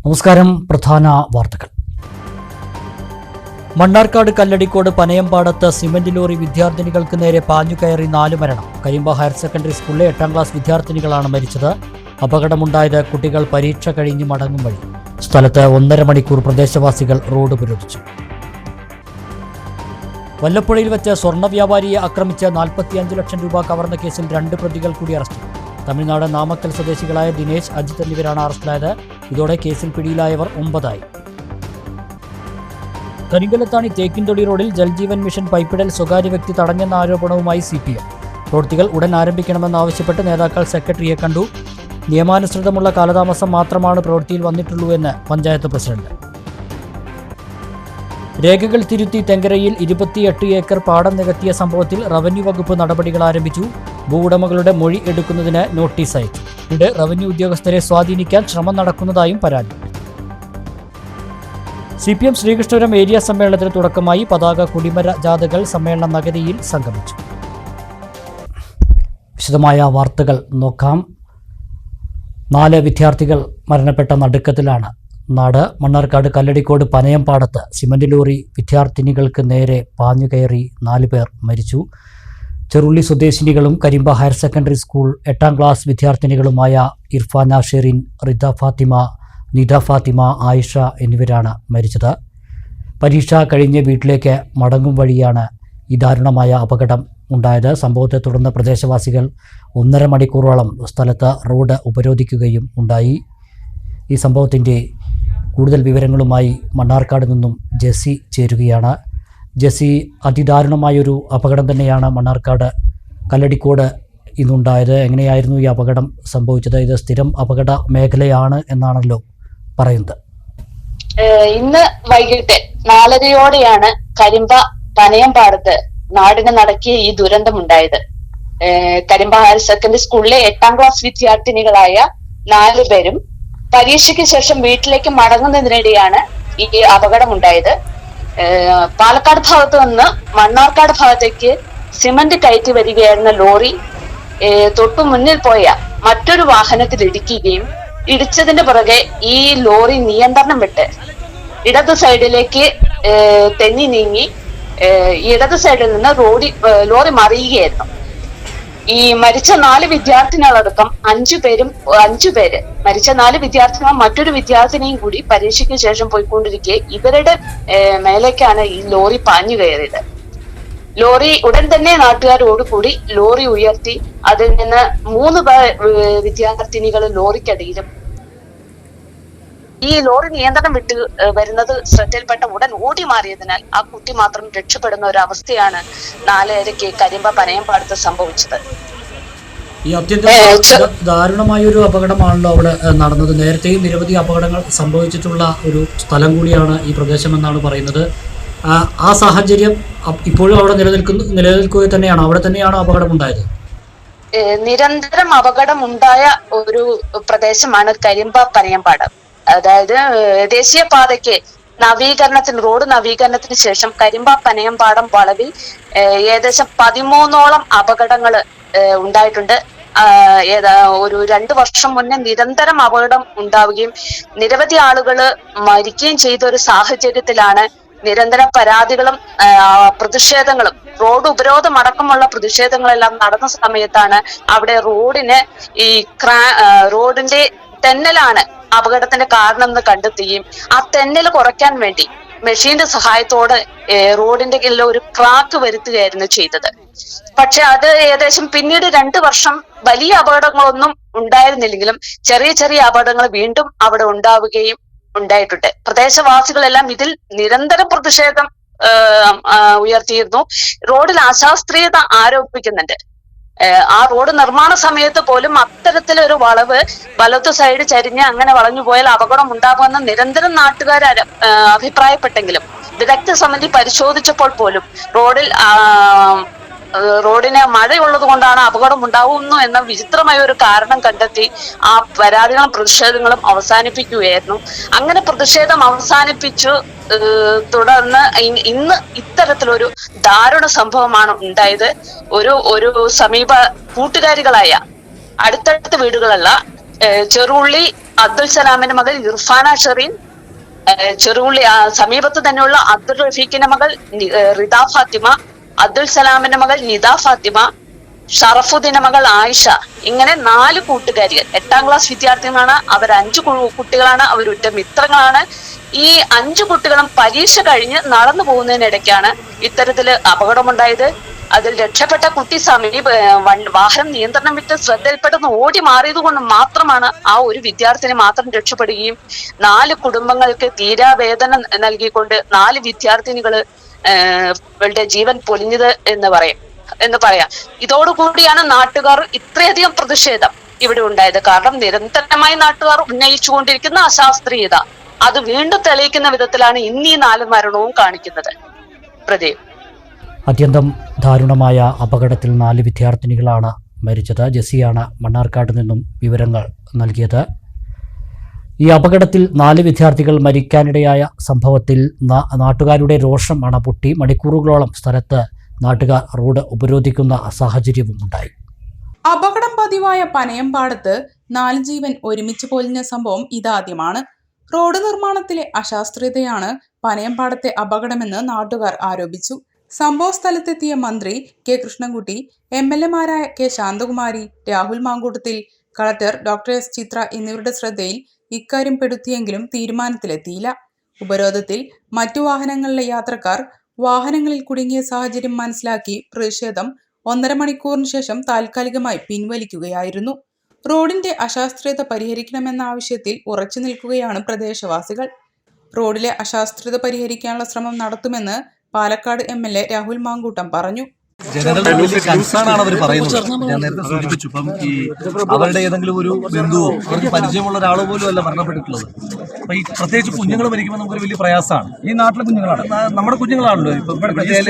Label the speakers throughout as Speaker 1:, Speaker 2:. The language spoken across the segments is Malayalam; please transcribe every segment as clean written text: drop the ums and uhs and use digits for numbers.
Speaker 1: നമസ്കാരം. പ്രധാന വാർത്തകൾ. മണ്ണാർക്കാട് കല്ലടിക്കോട് പനയമ്പാടത്ത് സിമന്റ് ലോറി വിദ്യാർത്ഥിനികൾക്ക് നേരെ പാഞ്ഞുകയറി 4 മരണം. കരിമ്പ ഹയർ സെക്കൻഡറി സ്കൂളിലെ 8ാം ക്ലാസ് വിദ്യാർത്ഥിനികളാണ് മരിച്ചത്. അപകടമുണ്ടായത് കുട്ടികൾ പരീക്ഷ കഴിഞ്ഞ് മടങ്ങും വഴി. സ്ഥലത്ത് 1.5 മണിക്കൂർ പ്രദേശവാസികൾ റോഡ് ഉപരോധിച്ചു. വല്ലപ്പുഴയിൽ വെച്ച് സ്വർണ്ണ വ്യാപാരിയെ ആക്രമിച്ച് 45 ലക്ഷം രൂപ കവർന്ന കേസിൽ 2 പ്രതികൾ കൂടി അറസ്റ്റിൽ. തമിഴ്നാട് നാമക്കൽ സ്വദേശികളായ ദിനേശ്, അജിത് എന്നിവരാണ് അറസ്റ്റിലായത്. ഇതോടെ കേസിൽ പിടിയിലായവർ 9 ആയി. കരിങ്കലത്താണി തേക്കിൻതൊടി റോഡിൽ ജൽജീവൻ മിഷൻ പൈപ്പിടൽ സ്വകാര്യ വ്യക്തി തടഞ്ഞെന്ന ആരോപണവുമായി CPM. പ്രവൃത്തികൾ ഉടൻ ആരംഭിക്കണമെന്നാവശ്യപ്പെട്ട് നേതാക്കൾ സെക്രട്ടറിയെ കണ്ടു. നിയമാനുസൃതമുള്ള കാലതാമസം മാത്രമാണ് പ്രവൃത്തിയിൽ വന്നിട്ടുള്ളൂ എന്ന് പഞ്ചായത്ത് പ്രസിഡന്റ്. രേഖകൾ തിരുത്തി തെങ്കരയിൽ 28 ഏക്കർ പാടം നികത്തിയ സംഭവത്തിൽ റവന്യൂ വകുപ്പ് നടപടികൾ ആരംഭിച്ചു. ഭൂവുടമകളുടെ മൊഴി എടുക്കുന്നതിന് നോട്ടീസ് അയച്ചു. ഇവിടെ റവന്യൂ ഉദ്യോഗസ്ഥരെ സ്വാധീനിക്കാൻ ശ്രമം നടക്കുന്നതായും പരാതി. CPM ശ്രീകൃഷ്ണപുരം ഏരിയ സമ്മേളനത്തിന് തുടക്കമായി. പതാക കൊടിമര ജാഥകൾ സമ്മേളന നഗരിയിൽ സംഗമിച്ചു. വിശദമായ വാർത്തകൾ നോക്കാം. 4 വിദ്യാർത്ഥികൾ മരണപ്പെട്ട നടുക്കത്തിലാണ് നാട്. മണ്ണാർക്കാട് കല്ലടിക്കോട് പനയമ്പാടത്ത് സിമന്റ് ലോറി വിദ്യാർത്ഥിനികൾക്ക് നേരെ പാഞ്ഞുകയറി 4 പേർ മരിച്ചു. ചെറുള്ളി സ്വദേശിനികളും കരിമ്പ ഹയർ സെക്കൻഡറി സ്കൂൾ 8ാം ക്ലാസ് വിദ്യാർത്ഥിനികളുമായ ഇർഫാന ഷെറിൻ, റിദ ഫാത്തിമ, നിദ ഫാത്തിമ, ആയിഷ എന്നിവരാണ് മരിച്ചത്. പരീക്ഷ കഴിഞ്ഞ് വീട്ടിലേക്ക് മടങ്ങും വഴിയാണ് ഈ ദാരുണമായ അപകടം ഉണ്ടായത്. സംഭവത്തെ തുടർന്ന് പ്രദേശവാസികൾ 1.5 മണിക്കൂറോളം സ്ഥലത്ത് റോഡ് ഉപരോധിക്കുകയും ഉണ്ടായി. ഈ സംഭവത്തിൻ്റെ കൂടുതൽ വിവരങ്ങളുമായി മണ്ണാർക്കാട് നിന്നും ജെസ്സി ചേരുകയാണ്. ജെസ്സി, അതിദാരുണമായൊരു അപകടം തന്നെയാണ് മണ്ണാർക്കാട് കല്ലടിക്കോട് ഇന്നുണ്ടായത്. എങ്ങനെയായിരുന്നു ഈ അപകടം സംഭവിച്ചത്? ഇത് സ്ഥിരം അപകട മേഖലയാണ് എന്നാണല്ലോ പറയുന്നത്.
Speaker 2: ഇന്ന് വൈകിട്ട് 4:30 കരിമ്പ പനയമ്പാടത്ത് നാടിന് നടക്കിയ ഈ ദുരന്തമുണ്ടായത്. കരിമ്പ ഹയർ സെക്കൻഡറി സ്കൂളിലെ 8ാം ക്ലാസ് വിദ്യാർത്ഥിനികളായ 4 പേരും പരീക്ഷയ്ക്ക് ശേഷം വീട്ടിലേക്ക് മടങ്ങുന്നതിനിടെയാണ് ഈ അപകടമുണ്ടായത്. പാലക്കാട് ഭാഗത്ത് നിന്ന് മണ്ണാർക്കാട് ഭാഗത്തേക്ക് സിമന്റ് കയറ്റി വരികയായിരുന്ന ലോറി തൊട്ടു മുന്നിൽ പോയ മറ്റൊരു വാഹനത്തിൽ ഇടിക്കുകയും ഇടിച്ചതിന്റെ പുറകെ ഈ ലോറി നിയന്ത്രണം വിട്ട് ഇടത് സൈഡിലേക്ക് തെന്നി നീങ്ങി ഇടത് സൈഡിൽ നിന്ന് ലോറി മറിയുകയായിരുന്നു. ഈ മരിച്ച 4 വിദ്യാർത്ഥിനികളടക്കം 5 പേര് മരിച്ച 4 വിദ്യാർത്ഥിനികൾ മറ്റൊരു വിദ്യാർത്ഥിനിയും കൂടി പരീക്ഷയ്ക്ക് ശേഷം പോയിക്കൊണ്ടിരിക്കെ ഇവരുടെ മേലേക്കാണ് ഈ ലോറി പാഞ്ഞു കയറിയത്. ലോറി ഉടൻ തന്നെ നാട്ടുകാരോട് കൂടി ലോറി ഉയർത്തി അതിൽ നിന്ന് 3 വിദ്യാർത്ഥിനികൾ ലോറിക്കടിയിലും ഈ ലോറി നിയന്ത്രണം വിട്ട് വരുന്നത് ശ്രദ്ധയിൽപ്പെട്ട ഉടൻ ഓടി മാറിയതിനാൽ ആ കുട്ടി മാത്രം രക്ഷപ്പെടുന്ന ഒരു അവസ്ഥയാണ് 4:30 കരിമ്പ പനയമ്പാടത്ത് സംഭവിച്ചത്.
Speaker 1: ഈ അത്യന്തം ദാരുണമായൊരു അപകടമാണല്ലോ അവിടെ നടന്നത്. നേരത്തെയും നിരവധി അപകടങ്ങൾ സംഭവിച്ചിട്ടുള്ള ഒരു സ്ഥലം കൂടിയാണ് ഈ പ്രദേശമെന്നാണ് പറയുന്നത്. ആ സാഹചര്യം ഇപ്പോഴും അവിടെ നിലനിൽക്കുക തന്നെയാണ്. അവിടെ തന്നെയാണ് അപകടം ഉണ്ടായത്.
Speaker 2: നിരന്തരം അപകടം ഉണ്ടായ ഒരു പ്രദേശമാണ് കരിമ്പ പനയമ്പാടം. അതായത് ദേശീയപാതയ്ക്ക് റോഡ് നവീകരണത്തിന് ശേഷം കരിമ്പ പനയമ്പാടം വളവിൽ ഏകദേശം 13ഓളം അപകടങ്ങൾ ഉണ്ടായിട്ടുണ്ട്. ഒരു 2 വർഷം മുന്നേ നിരന്തരം അപകടം ഉണ്ടാവുകയും നിരവധി ആളുകൾ മരിക്കുകയും ചെയ്ത ഒരു സാഹചര്യത്തിലാണ് നിരന്തരം പരാതികളും പ്രതിഷേധങ്ങളും റോഡ് ഉപരോധം അടക്കമുള്ള പ്രതിഷേധങ്ങളെല്ലാം നടന്ന സമയത്താണ് അവിടെ റോഡിന്റെ തെന്നലാണ് അപകടത്തിന്റെ കാരണം എന്ന് കണ്ടെത്തുകയും ആ തെന്നൽ കുറയ്ക്കാൻ വേണ്ടി മെഷീന്റെ സഹായത്തോടെ റോഡിന്റെ ഒരു ക്രാക്ക് വരുത്തുകയായിരുന്നു ചെയ്തത്. പക്ഷെ അത് ഏകദേശം പിന്നീട് 2 വർഷം വലിയ അപകടങ്ങളൊന്നും ഉണ്ടായിരുന്നില്ലെങ്കിലും ചെറിയ ചെറിയ അപകടങ്ങൾ വീണ്ടും അവിടെ ഉണ്ടാവുകയും ഉണ്ടായിട്ടുണ്ട്. പ്രദേശവാസികളെല്ലാം ഇതിൽ നിരന്തരം പ്രതിഷേധം ഉയർത്തിയിരുന്നു. റോഡിൽ അശാസ്ത്രീയത ആരോപിക്കുന്നുണ്ട്. ആ റോഡ് നിർമ്മാണ സമയത്ത് പോലും അത്തരത്തിലൊരു വളവ് വലതു സൈഡ് ചരിഞ്ഞ് അങ്ങനെ വളഞ്ഞു പോയാൽ അപകടം ഉണ്ടാകുമെന്ന് നിരന്തരം നാട്ടുകാർ അഭിപ്രായപ്പെട്ടെങ്കിലും വിദഗ്ധ സമിതി പരിശോധിച്ചപ്പോൾ പോലും റോഡിന് മഴയുള്ളത് കൊണ്ടാണ് അപകടം ഉണ്ടാവുന്നു എന്ന വിചിത്രമായ ഒരു കാരണം കണ്ടെത്തി ആ പരാതികളും പ്രതിഷേധങ്ങളും അവസാനിപ്പിക്കുകയായിരുന്നു. അങ്ങനെ പ്രതിഷേധം അവസാനിപ്പിച്ചു തുടർന്ന് ഇന്ന് ഇത്തരത്തിലൊരു ദാരുണ സംഭവമാണ് ഉണ്ടായത്. ഒരു സമീപ കൂട്ടുകാരികളായ അടുത്തടുത്ത വീടുകളല്ല ചെറുള്ളി അബ്ദുൽ സലാമിന്റെ മകൾ ഇർഫാന ഷെറീൻ, ചെറുകുള്ളി സമീപത്ത് തന്നെയുള്ള അബ്ദുൾ റഫീഖിന്റെ മകൾ റിദ ഫാത്തിമ, അബ്ദുൽ സലാമിന്റെ മകൾ നിദ ഫാത്തിമ, ഷറഫുദ്ദീന്റെ മകൾ ആയിഷ, ഇങ്ങനെ 4 കൂട്ടുകാരികൾ 8ാം ക്ലാസ് വിദ്യാർത്ഥികളാണ്. അവർ 5 കുട്ടികളാണ്. അവരുറ്റ മിത്രങ്ങളാണ്. ഈ 5 കുട്ടികളും പരീക്ഷ കഴിഞ്ഞ് നടന്നു പോകുന്നതിനിടയ്ക്കാണ് ഇത്തരത്തില് അപകടമുണ്ടായത്. അതിൽ രക്ഷപ്പെട്ട കുട്ടി വാഹനം നിയന്ത്രണം വിട്ട് ശ്രദ്ധയിൽപ്പെട്ടെന്ന് ഓടി മാറിയത് കൊണ്ട് മാത്രമാണ് ആ ഒരു വിദ്യാർത്ഥിനി മാത്രം രക്ഷപ്പെടുകയും 4 കുടുംബങ്ങൾക്ക് തീരാവേദന നൽകിക്കൊണ്ട് 4 വിദ്യാർത്ഥിനികള് ജീവൻ പൊലിഞ്ഞത് എന്ന് പറയാം. ഇതോടുകൂടിയാണ് നാട്ടുകാർ ഇത്രയധികം പ്രതിഷേധം ഇവിടെ ഉണ്ടായത്. കാരണം നിരന്തരമായി നാട്ടുകാർ ഉന്നയിച്ചുകൊണ്ടിരിക്കുന്ന അശാസ്ത്രീയത അത് വീണ്ടും തെളിയിക്കുന്ന വിധത്തിലാണ് ഇന്ന് ഈ 4 മരണവും കാണിക്കുന്നത്. പ്രദീപ്,
Speaker 1: അത്യന്തം ദാരുണമായ അപകടത്തിൽ 4 വിദ്യാർത്ഥിനികളാണ് മരിച്ചത്. ജെസ്സിയാണ് മണ്ണാർക്കാട് നിന്നും വിവരങ്ങൾ നൽകിയത്. ഈ അപകടത്തിൽ 4 വിദ്യാർത്ഥികൾ മരിക്കാനിടയായ സംഭവത്തിൽ നാട്ടുകാരുടെ രോഷം അണപൊട്ടി. മണിക്കൂറുകളോളം സ്ഥലത്ത് നാട്ടുകാർ റോഡ് ഉപരോധിക്കുന്ന സാഹചര്യവും ഉണ്ടായി.
Speaker 3: അപകടം പതിവായ പനയമ്പാടത്ത് 4 ജീവൻ ഒരുമിച്ച് പൊലിഞ്ഞ സംഭവം ഇതാദ്യമാണ്. റോഡ് നിർമ്മാണത്തിലെ അശാസ്ത്രീയതയാണ് പനയമ്പാടത്തെ അപകടമെന്ന് നാട്ടുകാർ ആരോപിച്ചു. സംഭവ സ്ഥലത്തെത്തിയ മന്ത്രി കെ കൃഷ്ണൻകുട്ടി, MLA-മാരായ K Santhakumari, Rahul Mankoottathil, collector doctor S Chitra എന്നിവരുടെ ശ്രദ്ധയിൽ ഇക്കാര്യം പെടുത്തിയെങ്കിലും തീരുമാനത്തിലെത്തിയില്ല. ഉപരോധത്തിൽ മറ്റു വാഹനങ്ങളിലെ യാത്രക്കാർ വാഹനങ്ങളിൽ കുടുങ്ങിയ സാഹചര്യം മനസ്സിലാക്കി പ്രതിഷേധം 1.5 മണിക്കൂറിന് ശേഷം താൽക്കാലികമായി പിൻവലിക്കുകയായിരുന്നു. റോഡിന്റെ അശാസ്ത്രീയത പരിഹരിക്കണമെന്ന ആവശ്യത്തിൽ ഉറച്ചു നിൽക്കുകയാണ് പ്രദേശവാസികൾ. റോഡിലെ അശാസ്ത്രീയത പരിഹരിക്കാനുള്ള ശ്രമം നടത്തുമെന്ന് പാലക്കാട് MLA രാഹുൽ മാങ്കൂട്ടം പറഞ്ഞു.
Speaker 4: ജനങ്ങളുടെ വലിയ കൺസേൺ ആണ് അവർ പറയുന്നത്. ഞാൻ നേരത്തെ സൂചിപ്പിച്ചു, ഇപ്പം ഈ അവരുടെ ഏതെങ്കിലും ഒരു ബന്ധുവോ അവർക്ക് പരിചയമുള്ള ഒരാളോ പോലും അല്ല മരണപ്പെട്ടിട്ടുള്ളത്. അപ്പൊ ഈ പ്രത്യേകിച്ച് കുഞ്ഞുങ്ങൾ മരിക്കുമ്പോൾ നമുക്കൊരു വലിയ പ്രയാസമാണ്. ഈ നാട്ടിലെ കുഞ്ഞുങ്ങളാണ്, നമ്മുടെ കുഞ്ഞുങ്ങളാണല്ലോ. ഇപ്പൊ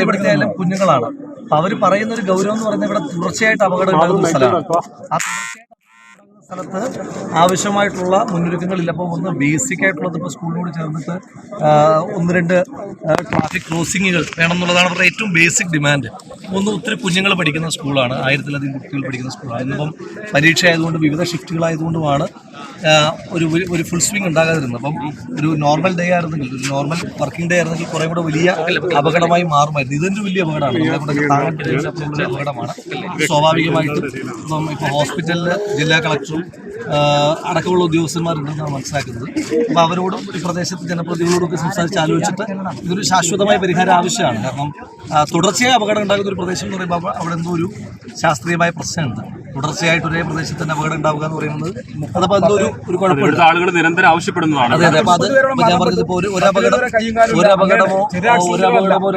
Speaker 4: ഇവിടുത്തെ ആയാലും കുഞ്ഞുങ്ങളാണ്. അപ്പൊ അവർ പറയുന്ന ഒരു ഗൗരവം എന്ന് പറയുന്നത് ഇവിടെ തുടർച്ചയായിട്ട് അപകടം ഉണ്ടാകുന്ന സ്ഥലമാണ്. ആ സ്ഥലത്ത് ആവശ്യമായിട്ടുള്ള മുന്നൊരുക്കങ്ങളില്ല. അപ്പോൾ ഒന്ന് ബേസിക് ആയിട്ടുള്ളത് ഇപ്പോൾ സ്കൂളിനോട് ചേർന്നിട്ട് 1-2 ട്രാഫിക് ക്രോസിങ്ങുകൾ വേണം എന്നുള്ളതാണ് അവരുടെ ഏറ്റവും ബേസിക് ഡിമാൻഡ്. ഒത്തിരി കുഞ്ഞുങ്ങൾ പഠിക്കുന്ന സ്കൂളാണ്, 1000-ലധികം കുട്ടികൾ പഠിക്കുന്ന സ്കൂളാണ്. ഇന്നിപ്പം പരീക്ഷ ആയതുകൊണ്ട് വിവിധ ഷിഫ്റ്റുകളായതുകൊണ്ടുമാണ് ഒരു ഫുൾ സ്വിംഗ് ഉണ്ടാകാതിരുന്നത്. അപ്പം ഒരു നോർമൽ ഡേ ആയിരുന്നെങ്കിൽ, ഒരു നോർമൽ വർക്കിംഗ് ഡേ ആയിരുന്നെങ്കിൽ കുറേ കൂടെ വലിയ അപകടമായി മാറുമായിരുന്നു. ഇതൊരു വലിയ അപകടമാണ്, നമ്മളെ കൊണ്ട് താങ്ങാൻ പറ്റുന്ന അപകടമാണ്. സ്വാഭാവികമായിട്ടും ഇപ്പം ഇപ്പോൾ ഹോസ്പിറ്റലിൽ ജില്ലാ കളക്ടറും അടക്കമുള്ള ഉദ്യോഗസ്ഥന്മാരുണ്ടെന്നാണ് മനസ്സിലാക്കുന്നത്. അപ്പോൾ അവരോടും ഈ പ്രദേശത്തെ ജനപ്രതിനിധികളോടൊക്കെ സംസാരിച്ച് ആലോചിച്ചിട്ട് ഇതൊരു ശാശ്വതമായ പരിഹാരം ആവശ്യമാണ്. കാരണം തുടർച്ചയായ അപകടം ഉണ്ടാകുന്ന ഒരു പ്രദേശം എന്ന് പറയുമ്പോൾ അവിടെ എന്തോ ഒരു ശാസ്ത്രീയമായ പ്രശ്നമുണ്ട്. തുടർച്ചയായിട്ട് ഒരേ പ്രദേശത്ത് തന്നെ അപകടം ഉണ്ടാവുക എന്ന് പറയുന്നത് അതപ്പോൾ എന്തോ ഒരു കുഴപ്പമില്ല. ആളുകൾ നിരന്തരം ആവശ്യപ്പെടുന്നതാണ്. അതെ അതെ. അപ്പോൾ അത് ഞാൻ പറഞ്ഞത് ഇപ്പോൾ ഒരു അപകടമോ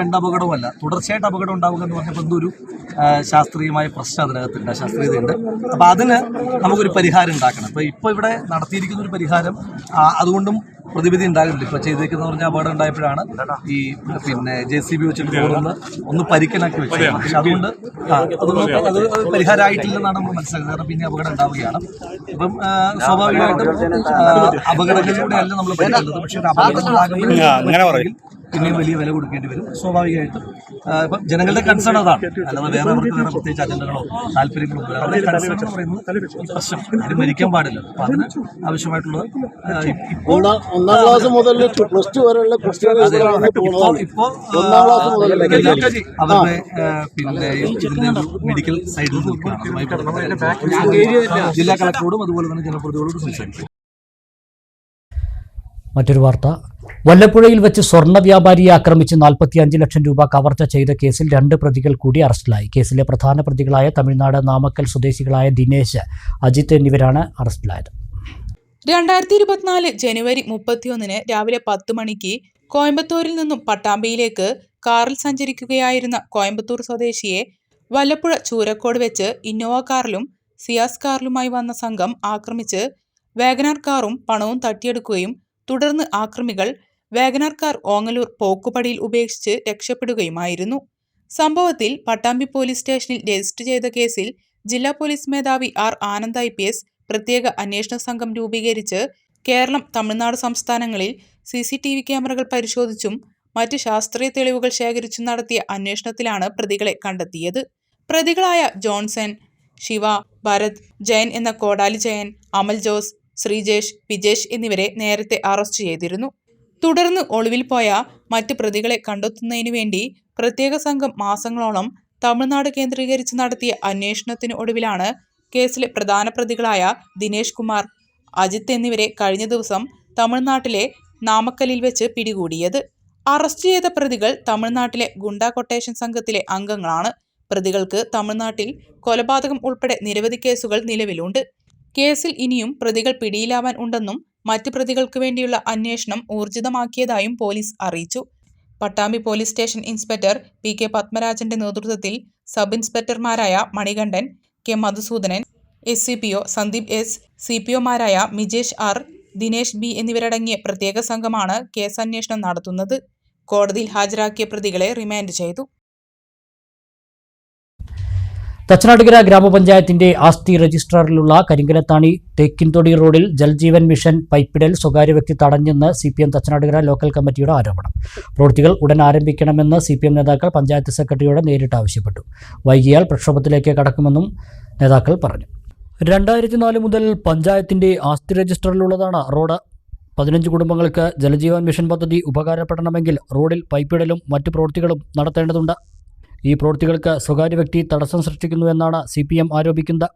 Speaker 4: 2 അപകടമോ അല്ല, തുടർച്ചയായിട്ട് അപകടം ഉണ്ടാവുക എന്ന് പറഞ്ഞപ്പോൾ എന്തോ ഒരു ശാസ്ത്രീയമായ പ്രശ്നം അതിനകത്തുണ്ട്, ശാസ്ത്രീയതയുണ്ട്. അപ്പോൾ അതിന് നമുക്കൊരു പരിഹാരം ഉണ്ടാക്കണം. ഇപ്പോൾ ഇവിടെ നടത്തിയിരിക്കുന്ന ഒരു പരിഹാരം അതുകൊണ്ടും പ്രതിവിധി ഉണ്ടാകുന്നില്ല. ഇപ്പോൾ ചെയ്തേക്കുന്ന പറഞ്ഞാൽ അപകടം ഉണ്ടായപ്പോഴാണ് ഈ JCB വെച്ചിട്ട് ഒന്ന് പരിക്കനാക്കി വെച്ചത്. പക്ഷെ അതുകൊണ്ട് അത് പരിഹാരമായിട്ടില്ലെന്നാണ് നമ്മൾ മനസ്സിലാക്കുന്നത്. കാരണം പിന്നെ അപകടം ഉണ്ടാവുകയാണ്. അപ്പം സ്വാഭാവികമായിട്ടും അപകടങ്ങളിലൂടെ അല്ല നമ്മൾ പഠിക്കുന്നത്. പക്ഷേ ഒരു അപകടം ഉണ്ടാകുമ്പോൾ പിന്നെയും വലിയ വില കൊടുക്കേണ്ടി വരും. സ്വാഭാവികമായിട്ടും ഇപ്പം ജനങ്ങളുടെ കൺസേൺ അതാണ്, അല്ലാതെ വേറെ അവർക്ക് വേറെ പ്രത്യേകിച്ച് അജണ്ടകളോ താല്പര്യങ്ങളോ അവരുടെ കൺസേൺ എന്ന് പറയുന്നത് ഈ പ്രശ്നം അത് മരിക്കാൻ പാടില്ല. അപ്പം അതിന് ആവശ്യമായിട്ടുള്ളത് ഇപ്പോൾ
Speaker 5: 1ാം ക്ലാസ് മുതൽ പ്ലസ് 2 വരെയുള്ള
Speaker 4: ഇപ്പോൾ അവരുടെ മെഡിക്കൽ സൈഡിൽ ജില്ലാ കളക്ടറോടും അതുപോലെ തന്നെ ജനപ്രതിനിധികളോടും സംസാരിക്കും.
Speaker 1: മറ്റൊരു വാർത്ത. വല്ലപ്പുഴയിൽ വെച്ച് സ്വർണ്ണ വ്യാപാരിയെ ആക്രമിച്ച് 45 ലക്ഷം രൂപ കവർച്ച ചെയ്ത കേസിൽ 2 പ്രതികൾ കൂടി അറസ്റ്റിലായി. കേസിലെ പ്രധാന പ്രതികളായ തമിഴ്നാട് നാമക്കൽ സ്വദേശികളായ ദിനേശ്, അജിത്ത് എന്നിവരാണ് അറസ്റ്റിലായത്.
Speaker 3: 2024 ജനുവരി 31 രാവിലെ 10 മണിക്ക് കോയമ്പത്തൂരിൽ നിന്നും പട്ടാമ്പിയിലേക്ക് കാറിൽ സഞ്ചരിക്കുകയായിരുന്ന കോയമ്പത്തൂർ സ്വദേശിയെ വല്ലപ്പുഴ ചൂരക്കോട് വെച്ച് ഇന്നോവ കാറിലും സിയാസ് കാറിലുമായി വന്ന സംഘം ആക്രമിച്ച് വാഗനാർ കാറും പണവും തട്ടിയെടുക്കുകയും തുടർന്ന് ആക്രമികൾ വാഗനാർ കാർ ഓങ്ങല്ലൂർ പോക്കുപടിയിൽ ഉപേക്ഷിച്ച് രക്ഷപ്പെടുകയുമായിരുന്നു. സംഭവത്തിൽ പട്ടാമ്പി പോലീസ് സ്റ്റേഷനിൽ രജിസ്റ്റർ ചെയ്ത കേസിൽ ജില്ലാ പോലീസ് മേധാവി R. ആനന്ദ് IPS പ്രത്യേക അന്വേഷണ സംഘം രൂപീകരിച്ച് കേരളം, തമിഴ്നാട് സംസ്ഥാനങ്ങളിൽ CCTV ക്യാമറകൾ പരിശോധിച്ചും മറ്റ് ശാസ്ത്രീയ തെളിവുകൾ ശേഖരിച്ചും നടത്തിയ അന്വേഷണത്തിലാണ് പ്രതികളെ കണ്ടെത്തിയത്. പ്രതികളായ ജോൺസൺ, ശിവ, ഭരത്, ജയൻ എന്ന കോടാലി ജയൻ, അമൽ ജോസ്, ശ്രീജേഷ്, വിജേഷ് എന്നിവരെ നേരത്തെ അറസ്റ്റ് ചെയ്തിരുന്നു. തുടർന്ന് ഒളിവിൽ പോയ മറ്റ് പ്രതികളെ കണ്ടെത്തുന്നതിനു വേണ്ടി പ്രത്യേക സംഘം മാസങ്ങളോളം തമിഴ്നാട് കേന്ദ്രീകരിച്ച് നടത്തിയ അന്വേഷണത്തിന് ഒടുവിലാണ് കേസിലെ പ്രധാന പ്രതികളായ ദിനേശ് കുമാർ, അജിത്ത് എന്നിവരെ കഴിഞ്ഞ ദിവസം തമിഴ്നാട്ടിലെ നാമക്കലിൽ വെച്ച് പിടികൂടിയത്. അറസ്റ്റ് ചെയ്ത പ്രതികൾ തമിഴ്നാട്ടിലെ ഗുണ്ടാ കൊട്ടേഷൻ സംഘത്തിലെ അംഗങ്ങളാണ്. പ്രതികൾക്ക് തമിഴ്നാട്ടിൽ കൊലപാതകം ഉൾപ്പെടെ നിരവധി കേസുകൾ നിലവിലുണ്ട്. കേസിൽ ഇനിയും പ്രതികൾ പിടിയിലാവാൻ ഉണ്ടെന്നും മറ്റ് പ്രതികൾക്ക് വേണ്ടിയുള്ള അന്വേഷണം ഊർജിതമാക്കിയതായും പോലീസ് അറിയിച്ചു. Pattambi police station inspector PK പത്മരാജന്റെ നേതൃത്വത്തിൽ സബ് ഇൻസ്പെക്ടർമാരായ Manikandan, K Madhusudanan, SCPO Sandeep S, CPOമാരായ മിജേഷ് R, ദിനേശ് B എന്നിവരടങ്ങിയ പ്രത്യേക സംഘമാണ് കേസന്വേഷണം നടത്തുന്നത്. കോടതിയിൽ ഹാജരാക്കിയ പ്രതികളെ റിമാൻഡ് ചെയ്തു.
Speaker 1: തച്ചനാട്ടുകര ഗ്രാമപഞ്ചായത്തിന്റെ ആസ്തി രജിസ്ട്രാറിലുള്ള കരിങ്കലത്താണി തേക്കിൻതൊടി റോഡിൽ ജൽജീവൻ മിഷൻ പൈപ്പിടൽ സ്വകാര്യ വ്യക്തി തടഞ്ഞെന്ന് CPM തച്ചനാട്ടുകര ലോക്കൽ കമ്മിറ്റിയുടെ ആരോപണം. പ്രവൃത്തികൾ ഉടൻ ആരംഭിക്കണമെന്ന് CPM നേതാക്കൾ പഞ്ചായത്ത് സെക്രട്ടറിയോട് നേരിട്ട് ആവശ്യപ്പെട്ടു. വൈകിയാൽ പ്രക്ഷോഭത്തിലേക്ക് കടക്കുമെന്നും നേതാക്കൾ പറഞ്ഞു. 2004 മുതൽ പഞ്ചായത്തിന്റെ ആസ്തി രജിസ്റ്ററിലുള്ളതാണ് റോഡ്. 15 കുടുംബങ്ങൾക്ക് ജലജീവൻ മിഷൻ പദ്ധതി ഉപകാരപ്പെടണമെങ്കിൽ റോഡിൽ പൈപ്പിടലും മറ്റു പ്രവൃത്തികളും നടത്തേണ്ടതുണ്ട്. ഈ പ്രവൃത്തികൾക്ക് സ്വകാര്യ വ്യക്തി തടസ്സം സൃഷ്ടിക്കുന്നുവെന്നാണ് CPM ആരോപിക്കുന്നത്.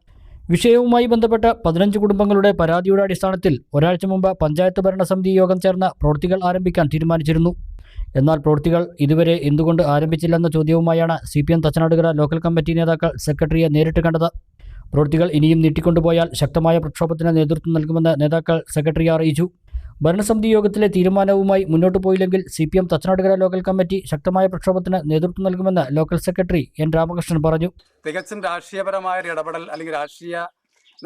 Speaker 1: വിഷയവുമായി ബന്ധപ്പെട്ട് 15 കുടുംബങ്ങളുടെ പരാതിയുടെ അടിസ്ഥാനത്തിൽ ഒരാഴ്ച മുമ്പ് പഞ്ചായത്ത് ഭരണസമിതി യോഗം ചേർന്ന് പ്രവൃത്തികൾ ആരംഭിക്കാൻ തീരുമാനിച്ചിരുന്നു. എന്നാൽ പ്രവൃത്തികൾ ഇതുവരെ എന്തുകൊണ്ട് ആരംഭിച്ചില്ലെന്ന ചോദ്യവുമായാണ് CPM തച്ചനാട്ടുകര ലോക്കൽ കമ്മിറ്റി നേതാക്കൾ സെക്രട്ടറിയെ നേരിട്ട് കണ്ടത്. പ്രവൃത്തികൾ ഇനിയും നീട്ടിക്കൊണ്ടുപോയാൽ ശക്തമായ പ്രക്ഷോഭത്തിന് നേതൃത്വം നൽകുമെന്ന് നേതാക്കൾ സെക്രട്ടറിയെ അറിയിച്ചു. ഭരണസമിതി യോഗത്തിലെ തീരുമാനവുമായി മുന്നോട്ട് പോയില്ലെങ്കിൽ CPM തച്ചനാട്ടുകര ലോക്കൽ കമ്മിറ്റി ശക്തമായ പ്രക്ഷോഭത്തിന് നേതൃത്വം നൽകുമെന്ന് ലോക്കൽ സെക്രട്ടറി N രാമകൃഷ്ണൻ പറഞ്ഞു.
Speaker 6: തികച്ചും രാഷ്ട്രീയപരമായ ഒരു ഇടപെടൽ അല്ലെങ്കിൽ രാഷ്ട്രീയ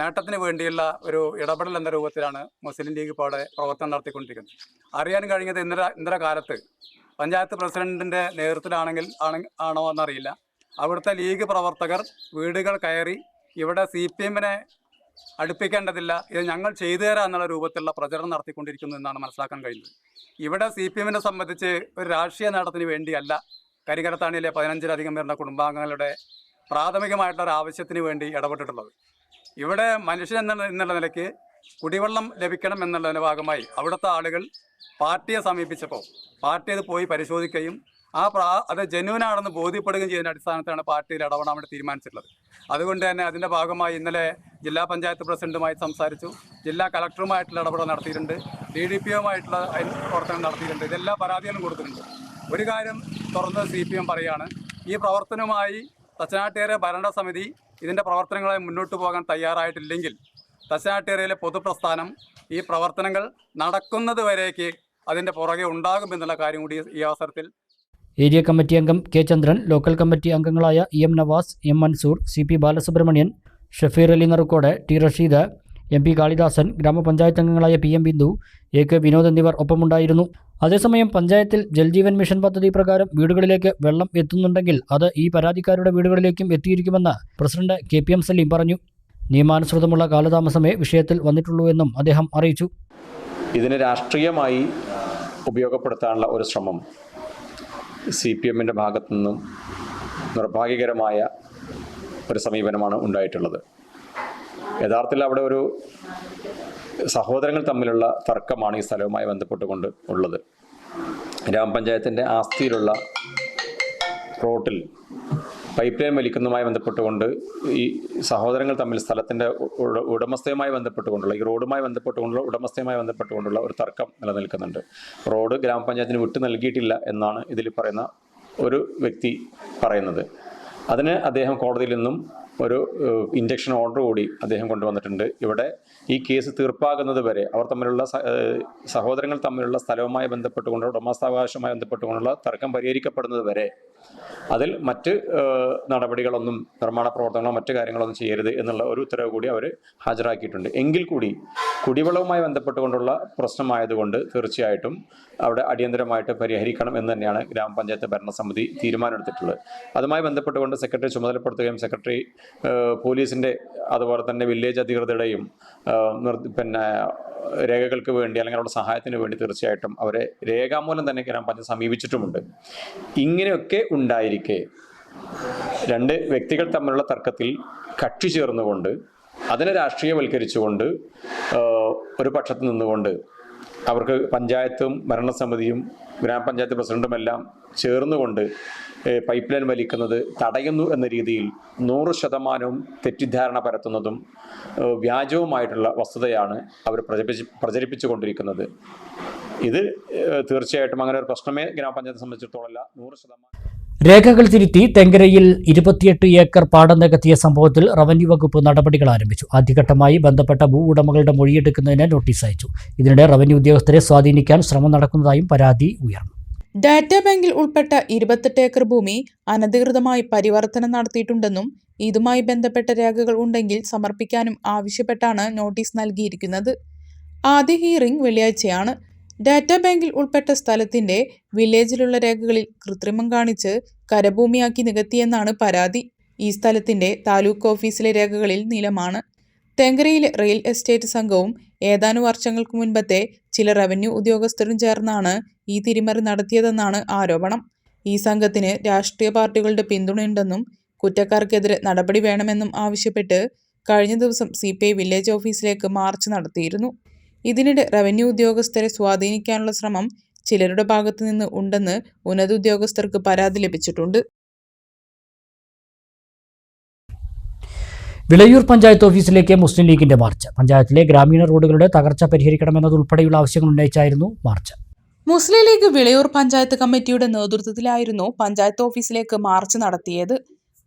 Speaker 6: നേട്ടത്തിന് വേണ്ടിയുള്ള ഒരു ഇടപെടൽ എന്ന രൂപത്തിലാണ് മുസ്ലിം ലീഗ് ഇപ്പോൾ അവിടെ പ്രവർത്തനം നടത്തിക്കൊണ്ടിരിക്കുന്നത്. അറിയാൻ കഴിഞ്ഞത് ഇന്നലെ കാലത്ത് പഞ്ചായത്ത് പ്രസിഡന്റിന്റെ നേതൃത്വത്തിലാണെങ്കിൽ ആണോ എന്നറിയില്ല, അവിടുത്തെ ലീഗ് പ്രവർത്തകർ വീടുകൾ കയറി ഇവിടെ CPMനെ അടുപ്പിക്കേണ്ടതില്ല, ഇത് ഞങ്ങൾ ചെയ്തു തരാം എന്നുള്ള രൂപത്തിലുള്ള പ്രചരണം നടത്തിക്കൊണ്ടിരിക്കുന്നു എന്നാണ് മനസ്സിലാക്കാൻ കഴിയുന്നത്. ഇവിടെ CPMനെ സംബന്ധിച്ച് ഒരു രാഷ്ട്രീയ നേട്ടത്തിന് വേണ്ടിയല്ല കരിങ്കലത്താണിയിലെ 15-ലധികം വരുന്ന കുടുംബാംഗങ്ങളുടെ പ്രാഥമികമായിട്ടുള്ള ഒരു ആവശ്യത്തിന് വേണ്ടി ഇടപെട്ടിട്ടുള്ളത്. ഇവിടെ മനുഷ്യൻ എന്നുള്ള നിലയ്ക്ക് കുടിവെള്ളം ലഭിക്കണം എന്നുള്ളതിൻ്റെ ഭാഗമായി അവിടുത്തെ ആളുകൾ പാർട്ടിയെ സമീപിച്ചപ്പോൾ പാർട്ടി അത് പോയി പരിശോധിക്കുകയും അത് ജെന്യൂനാണെന്ന് ബോധ്യപ്പെടുകയും ചെയ്യുന്ന അടിസ്ഥാനത്തിലാണ് പാർട്ടിയിൽ ഇടപെടാൻ വേണ്ടി തീരുമാനിച്ചിട്ടുള്ളത്. അതുകൊണ്ട് തന്നെ അതിൻ്റെ ഭാഗമായി ഇന്നലെ ജില്ലാ പഞ്ചായത്ത് പ്രസിഡന്റുമായി സംസാരിച്ചു, ജില്ലാ കളക്ടറുമായിട്ടുള്ള ഇടപെടൽ നടത്തിയിട്ടുണ്ട്, DDPOയുമായിട്ടുള്ള പ്രവർത്തനം നടത്തിയിട്ടുണ്ട്. ഇതെല്ലാ പരാതികളും കൊടുത്തിട്ടുണ്ട്. ഒരു കാര്യം തുറന്ന് CPM പറയുകയാണ്, ഈ പ്രവർത്തനവുമായി തച്ചനാട്ടുകര ഭരണസമിതി ഇതിൻ്റെ പ്രവർത്തനങ്ങളെ മുന്നോട്ട് പോകാൻ തയ്യാറായിട്ടില്ലെങ്കിൽ തച്ചനാട്ടുകരയിലെ പൊതുപ്രസ്ഥാനം ഈ പ്രവർത്തനങ്ങൾ നടക്കുന്നത് വരേക്ക് അതിൻ്റെ പുറകെ ഉണ്ടാകുമെന്നുള്ള കാര്യം കൂടി ഈ അവസരത്തിൽ
Speaker 1: ഏരിയ കമ്മിറ്റി അംഗം K ചന്ദ്രൻ, ലോക്കൽ കമ്മിറ്റി അംഗങ്ങളായ EM Navas, M Mansoor, CP Balasubramanian, Shafeer Ali Narukode, T Rasheed, MP Kalidasan, ഗ്രാമപഞ്ചായത്ത് അംഗങ്ങളായ PM ബിന്ദു, AK വിനോദ് എന്നിവർ ഒപ്പമുണ്ടായിരുന്നു. അതേസമയം പഞ്ചായത്തിൽ ജൽജീവൻ മിഷൻ പദ്ധതി പ്രകാരം വീടുകളിലേക്ക് വെള്ളം എത്തുന്നുണ്ടെങ്കിൽ അത് ഈ പരാതിക്കാരുടെ വീടുകളിലേക്കും എത്തിയിരിക്കുമെന്ന് പ്രസിഡന്റ് KPM സലീം പറഞ്ഞു. നിയമാനുസൃതമുള്ള കാലതാമസമേ വിഷയത്തിൽ വന്നിട്ടുള്ളൂ എന്നും അദ്ദേഹം അറിയിച്ചു.
Speaker 7: ഇതിനെ രാഷ്ട്രീയമായി ഉപയോഗപ്പെടുത്താനുള്ള ഒരു ശ്രമം CPMൻ്റെ ഭാഗത്തു നിന്നും നിർഭാഗ്യകരമായ ഒരു സമീപനമാണ് ഉണ്ടായിട്ടുള്ളത്. യഥാർത്ഥത്തിൽ അവിടെ ഒരു സഹോദരങ്ങൾ തമ്മിലുള്ള തർക്കമാണ് ഈ സ്ഥലവുമായി ബന്ധപ്പെട്ടുകൊണ്ട് ഉള്ളത്. ഗ്രാമപഞ്ചായത്തിൻ്റെ ആസ്തിയിലുള്ള റോട്ടിൽ പൈപ്പ് ലൈൻ വലിക്കുന്നതുമായി ബന്ധപ്പെട്ടുകൊണ്ട് ഈ സഹോദരങ്ങൾ തമ്മിൽ സ്ഥലത്തിൻ്റെ ഉടമസ്ഥയുമായി ബന്ധപ്പെട്ടുകൊണ്ടുള്ള ഈ റോഡുമായി ബന്ധപ്പെട്ടുകൊണ്ടുള്ള ഉടമസ്ഥയുമായി ബന്ധപ്പെട്ടുകൊണ്ടുള്ള ഒരു തർക്കം നിലനിൽക്കുന്നുണ്ട്. റോഡ് ഗ്രാമപഞ്ചായത്തിന് വിട്ടു നൽകിയിട്ടില്ല എന്നാണ് ഇതിൽ പറയുന്ന ഒരു വ്യക്തി പറയുന്നത്. അതിന് അദ്ദേഹം കോടതിയിൽ നിന്നും ഒരു ഇൻജക്ഷൻ ഓർഡർ കൂടി അദ്ദേഹം കൊണ്ടുവന്നിട്ടുണ്ട്. ഇവിടെ ഈ കേസ് തീർപ്പാകുന്നത് വരെ അവർ തമ്മിലുള്ള സഹോദരങ്ങൾ തമ്മിലുള്ള സ്ഥലവുമായി ബന്ധപ്പെട്ടുകൊണ്ടുള്ള ഉടമസ്ഥാവകാശവുമായി ബന്ധപ്പെട്ടുകൊണ്ടുള്ള തർക്കം പരിഹരിക്കപ്പെടുന്നത് വരെ അതിൽ മറ്റ് നടപടികളൊന്നും നിർമ്മാണ പ്രവർത്തനങ്ങളോ മറ്റു കാര്യങ്ങളൊന്നും ചെയ്യരുത് എന്നുള്ള ഒരു ഉത്തരവ് കൂടി അവർ ഹാജരാക്കിയിട്ടുണ്ട്. എങ്കിൽ കൂടി കുടിവെള്ളവുമായി ബന്ധപ്പെട്ടുകൊണ്ടുള്ള പ്രശ്നമായതുകൊണ്ട് തീർച്ചയായിട്ടും അവിടെ അടിയന്തരമായിട്ട് പരിഹരിക്കണം എന്ന് തന്നെയാണ് ഗ്രാമപഞ്ചായത്ത് ഭരണസമിതി തീരുമാനമെടുത്തിട്ടുള്ളത്. അതുമായി ബന്ധപ്പെട്ടുകൊണ്ട് സെക്രട്ടറി ചുമതലപ്പെടുത്തുകയും സെക്രട്ടറി പോലീസിൻ്റെ അതുപോലെ തന്നെ വില്ലേജ് അധികൃതരുടെയും രേഖകൾക്ക് വേണ്ടി അല്ലെങ്കിൽ അവരുടെ സഹായത്തിന് വേണ്ടി തീർച്ചയായിട്ടും അവരെ രേഖാമൂലം തന്നെ ഗ്രാമപഞ്ചായത്ത് സമീപിച്ചിട്ടുമുണ്ട്. ഇങ്ങനെയൊക്കെ ഉണ്ടായിരിക്കെ രണ്ട് വ്യക്തികൾ തമ്മിലുള്ള തർക്കത്തിൽ കക്ഷി ചേർന്നുകൊണ്ട് അതിനെ രാഷ്ട്രീയവൽക്കരിച്ചുകൊണ്ട് ഒരു പക്ഷത്ത് നിന്നുകൊണ്ട് അവർക്ക് പഞ്ചായത്തും ഭരണസമിതിയും ഗ്രാമപഞ്ചായത്ത് പ്രസിഡന്റുമെല്ലാം ചേർന്നുകൊണ്ട് പൈപ്പ് ലൈൻ വലിക്കുന്നത് തടയുന്നു എന്ന രീതിയിൽ 100% തെറ്റിദ്ധാരണ പരത്തുന്നതും വ്യാജവുമായിട്ടുള്ള വസ്തുതയാണ് അവർ പ്രചരിപ്പിച്ചുകൊണ്ടിരിക്കുന്നത്. ഇത് തീർച്ചയായിട്ടും അങ്ങനെ ഒരു പ്രശ്നമേ ഗ്രാമപഞ്ചായത്തെ സംബന്ധിച്ചിടത്തോളമല്ല. 100%
Speaker 1: രേഖകൾ തിരുത്തി തെങ്കരയിൽ 28 ഏക്കർ പാടം നികത്തിയ സംഭവത്തിൽ റവന്യൂ വകുപ്പ് നടപടികൾ ആരംഭിച്ചു. ആദ്യഘട്ടമായി ബന്ധപ്പെട്ട ഭൂ ഉടമകളുടെ മൊഴിയെടുക്കുന്നതിന് നോട്ടീസ് അയച്ചു. ഇതിനിടെ റവന്യൂ ഉദ്യോഗസ്ഥരെ സ്വാധീനിക്കാൻ ശ്രമം നടക്കുന്നതായും പരാതി ഉയർന്നു.
Speaker 3: ഡാറ്റാ ബാങ്കിൽ ഉൾപ്പെട്ട 28 ഏക്കർ ഭൂമി അനധികൃതമായി പരിവർത്തനം നടത്തിയിട്ടുണ്ടെന്നും ഇതുമായി ബന്ധപ്പെട്ട രേഖകൾ ഉണ്ടെങ്കിൽ സമർപ്പിക്കാനും ആവശ്യപ്പെട്ടാണ് നോട്ടീസ് നൽകിയിരിക്കുന്നത്. ആദ്യ ഹിയറിംഗ് വെള്ളിയാഴ്ചയാണ്. ഡാറ്റാ ബാങ്കിൽ ഉൾപ്പെട്ട സ്ഥലത്തിന്റെ വില്ലേജിലുള്ള രേഖകളിൽ കൃത്രിമം കാണിച്ച് കരഭൂമിയാക്കി നികത്തിയെന്നാണ് പരാതി. ഈ സ്ഥലത്തിന്റെ താലൂക്ക് ഓഫീസിലെ രേഖകളിൽ നിലമാണ്. തെങ്കരയിലെ റിയൽ എസ്റ്റേറ്റ് സംഘവും ഏതാനും വർഷങ്ങൾക്ക് മുൻപത്തെ ചില റവന്യൂ ഉദ്യോഗസ്ഥരും ചേർന്നാണ് ഈ തിരിമറി നടത്തിയതെന്നാണ് ആരോപണം. ഈ സംഘത്തിന് രാഷ്ട്രീയ പാർട്ടികളുടെ പിന്തുണയുണ്ടെന്നും കുറ്റക്കാർക്കെതിരെ നടപടി വേണമെന്നും ആവശ്യപ്പെട്ട് കഴിഞ്ഞ ദിവസം CPI വില്ലേജ് ഓഫീസിലേക്ക് മാർച്ച് നടത്തിയിരുന്നു. ഇതിനിടെ റവന്യൂ ഉദ്യോഗസ്ഥരെ സ്വാധീനിക്കാനുള്ള ശ്രമം ചിലരുടെ ഭാഗത്തു നിന്ന് ഉണ്ടെന്ന് ഉന്നത ഉദ്യോഗസ്ഥർക്ക് പരാതി ലഭിച്ചിട്ടുണ്ട്.
Speaker 1: വിളയൂർ പഞ്ചായത്ത് ഓഫീസിലേക്ക് മുസ്ലിം ലീഗിന്റെ മാർച്ച്. പഞ്ചായത്തിലെ ഗ്രാമീണ റോഡുകളുടെ തകർച്ച പരിഹരിക്കണമെന്നതുൾപ്പെടെയുള്ള ആവശ്യങ്ങൾ ഉന്നയിച്ചായിരുന്നു മാർച്ച്.
Speaker 3: മുസ്ലിം ലീഗ് വിളയൂർ പഞ്ചായത്ത് കമ്മിറ്റിയുടെ നേതൃത്വത്തിലായിരുന്നു പഞ്ചായത്ത് ഓഫീസിലേക്ക് മാർച്ച് നടത്തിയത്.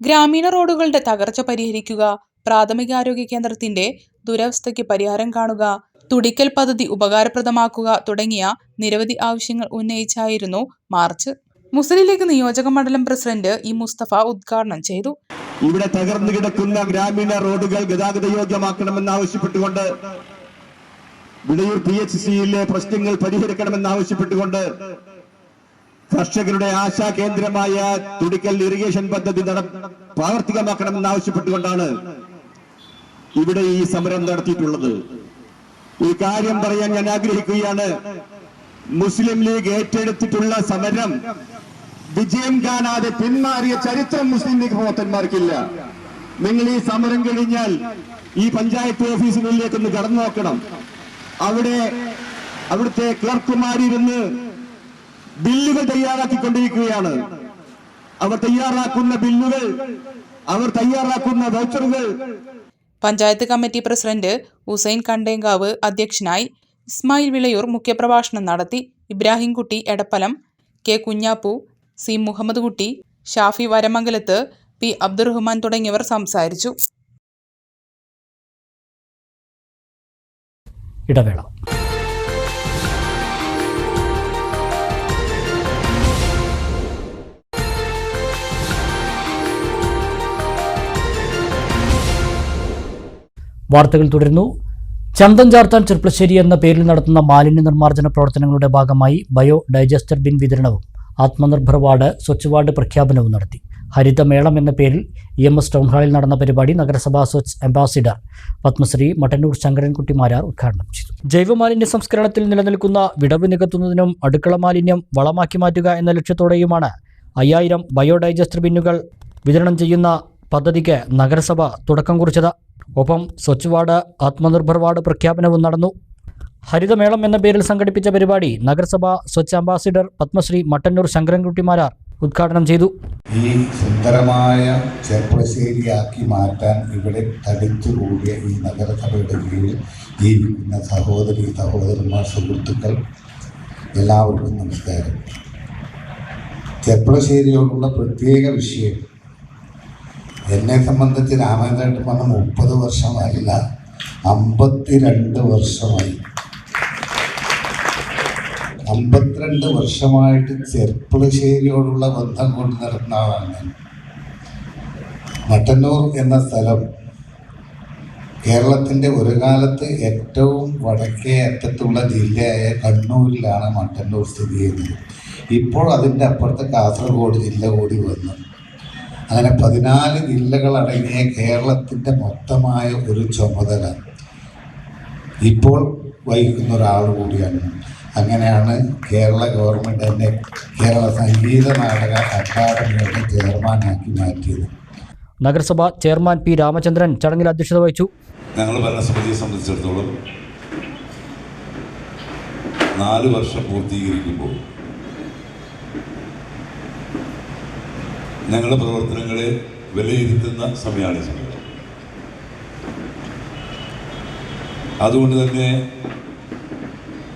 Speaker 3: ഗ്രാമീണ റോഡുകളുടെ തകർച്ച പരിഹരിക്കുക, പ്രാഥമികാരോഗ്യ കേന്ദ്രത്തിന്റെ ദുരവസ്ഥയ്ക്ക് പരിഹാരം കാണുക, തുടിക്കൽ പദ്ധതി ഉപകാരപ്രദമാക്കുക തുടങ്ങിയ നിരവധി ആവശ്യങ്ങൾ ഉന്നയിച്ചായിരുന്നു മാർച്ച്. മുസ്ലിം ലീഗ് നിയോജക മണ്ഡലം പ്രസിഡന്റ് ഇ മുസ്തഫ ഉദ്ഘാടനം ചെയ്തു.
Speaker 8: ഇവിടെ തകർന്നു കിടക്കുന്ന ഗ്രാമീണ റോഡുകൾ ഗതാഗതയോഗ്യമാക്കണമെന്നാവശ്യപ്പെട്ടുകൊണ്ട്, വിളയൂർ PHCയിലെ പ്രശ്നങ്ങൾ പരിഹരിക്കണമെന്നാവശ്യപ്പെട്ടുകൊണ്ട്, കർഷകരുടെ ആശാ കേന്ദ്രമായ തുടിക്കൽ ഇറിഗേഷൻ പദ്ധതി പ്രാവർത്തികമാക്കണമെന്നാവശ്യപ്പെട്ടുകൊണ്ടാണ് ഇവിടെ ഈ സമരം നടത്തിയിട്ടുള്ളത്. ഒരു കാര്യം പറയാൻ ഞാൻ ആഗ്രഹിക്കുകയാണ്. മുസ്ലിം ലീഗ് ഏറ്റെടുത്തിട്ടുള്ള സമരം വിജയം കാണാതെ പിന്മാറിയ ചരിത്രം മുസ്ലിം ലീഗ് പ്രവർത്തകന്മാർക്കില്ല. നിങ്ങൾ ഈ സമരം കഴിഞ്ഞാൽ ഈ പഞ്ചായത്ത് ഓഫീസുകളിലേക്കൊന്ന് കടന്നു നോക്കണം. അവിടുത്തെ ക്ലർക്കുമാരിരുന്ന് ബില്ലുകൾ തയ്യാറാക്കിക്കൊണ്ടിരിക്കുകയാണ്. അവർ തയ്യാറാക്കുന്ന ബില്ലുകൾ, അവർ തയ്യാറാക്കുന്ന വൗച്ചറുകൾ.
Speaker 3: പഞ്ചായത്ത് കമ്മിറ്റി പ്രസിഡന്റ് ഹുസൈൻ കണ്ടേങ്കാവ് അധ്യക്ഷനായി. ഇസ്മായിൽ വിളയൂർ മുഖ്യപ്രഭാഷണം നടത്തി. ഇബ്രാഹിംകുട്ടി എടപ്പലം, കെ കുഞ്ഞാപ്പു, സി മുഹമ്മദ് കുട്ടി, ഷാഫി വരമംഗലത്ത്, പി അബ്ദുറഹ്മാൻ തുടങ്ങിയവർ സംസാരിച്ചു.
Speaker 1: ഇടവേള. വാർത്തകൾ തുടരുന്നു. ചന്തം ചാർത്താൻ ചെർപ്പളശ്ശേരി എന്ന പേരിൽ നടത്തുന്ന മാലിന്യ നിർമ്മാർജ്ജന പ്രവർത്തനങ്ങളുടെ ഭാഗമായി ബയോ ഡൈജസ്റ്റർ ബിൻ വിതരണവും ആത്മനിർഭർ വാർഡ് സ്വച്ഛ് വാർഡ് പ്രഖ്യാപനവും നടത്തി. ഹരിതമേളം എന്ന പേരിൽ EMS ടൗൺ ഹാളിൽ നടന്ന പരിപാടി നഗരസഭാ സ്വച്ഛ് അംബാസിഡർ പത്മശ്രീ മട്ടന്നൂർ ശങ്കരൻകുട്ടി മാരാർ ഉദ്ഘാടനം ചെയ്തു. ജൈവമാലിന്യ സംസ്കരണത്തിൽ നിലനിൽക്കുന്ന വിടവ് നികത്തുന്നതിനും അടുക്കള മാലിന്യം വളമാക്കി മാറ്റുക എന്ന ലക്ഷ്യത്തോടെയുമാണ് 5000 ബയോ ഡൈജസ്റ്റർ ബിന്നുകൾ വിതരണം ചെയ്യുന്ന പദ്ധതിക്ക് നഗരസഭ തുടക്കം കുറിച്ചത്. ഒപ്പം സ്വച്ഛ് വാർഡ് ആത്മനിർഭർ വാർഡ് പ്രഖ്യാപനവും നടന്നു. ഹരിതമേളം എന്ന പേരിൽ സംഘടിപ്പിച്ച പരിപാടി നഗരസഭ സ്വച്ഛ് അംബാസിഡർ പത്മശ്രീ മട്ടന്നൂർ ശങ്കരൻകുട്ടി മാരാർ ഉദ്ഘാടനം ചെയ്തു.
Speaker 9: ഈ സുന്ദരമായ ചെർപ്പളശ്ശേരിയാക്കി മാറ്റാൻ ഇവിടെ തടിച്ചുകൂടിയ ഈ നഗരസഭയുടെ കീഴിൽ ജീവിക്കുന്ന സഹോദരന്മാർ, സുഹൃത്തുക്കൾ എല്ലാവർക്കും നമസ്കാരം. ചെർപ്പളശ്ശേരിയോടുള്ള പ്രത്യേക വിഷയം എന്നെ സംബന്ധിച്ച് രാമേന്ദ്രൻ പറഞ്ഞ 30 വർഷമായില്ല, 52 വർഷമായി. 52 വർഷമായിട്ട് ചെർപ്പളശ്ശേരിയോടുള്ള ബന്ധം കൊണ്ട് നടന്ന ആളാണ് ഞാൻ. മട്ടന്നൂർ എന്ന സ്ഥലം കേരളത്തിൻ്റെ ഒരു കാലത്ത് ഏറ്റവും വടക്കേ അറ്റത്തുള്ള ജില്ലയായ കണ്ണൂരിലാണ് മട്ടന്നൂർ സ്ഥിതി ചെയ്യുന്നത്. ഇപ്പോൾ അതിൻ്റെ അപ്പുറത്ത് കാസർഗോഡ് ജില്ല കൂടി വന്നു. അങ്ങനെ 14 ജില്ലകളടങ്ങിയ കേരളത്തിൻ്റെ മൊത്തമായ ഒരു ചുമതല ഇപ്പോൾ വഹിക്കുന്ന ഒരാൾ കൂടിയാണ്. അങ്ങനെയാണ് കേരള ഗവൺമെൻറ് എന്നെ കേരള സംഗീത നാടക അക്കാദമിയുടെ ചെയർമാനാക്കി മാറ്റിയത്.
Speaker 1: നഗരസഭ ചെയർമാൻ പി രാമചന്ദ്രൻ ചടങ്ങിൽ അധ്യക്ഷത വഹിച്ചു.
Speaker 10: ഞങ്ങൾ ഭരണസമിതിയെ സംബന്ധിച്ചിടത്തോളം
Speaker 9: 4 വർഷം പൂർത്തീകരിക്കുമ്പോൾ ഞങ്ങളുടെ പ്രവർത്തനങ്ങളെ വിലയിരുത്തുന്ന സമയമാണ് സമയം. അതുകൊണ്ട് തന്നെ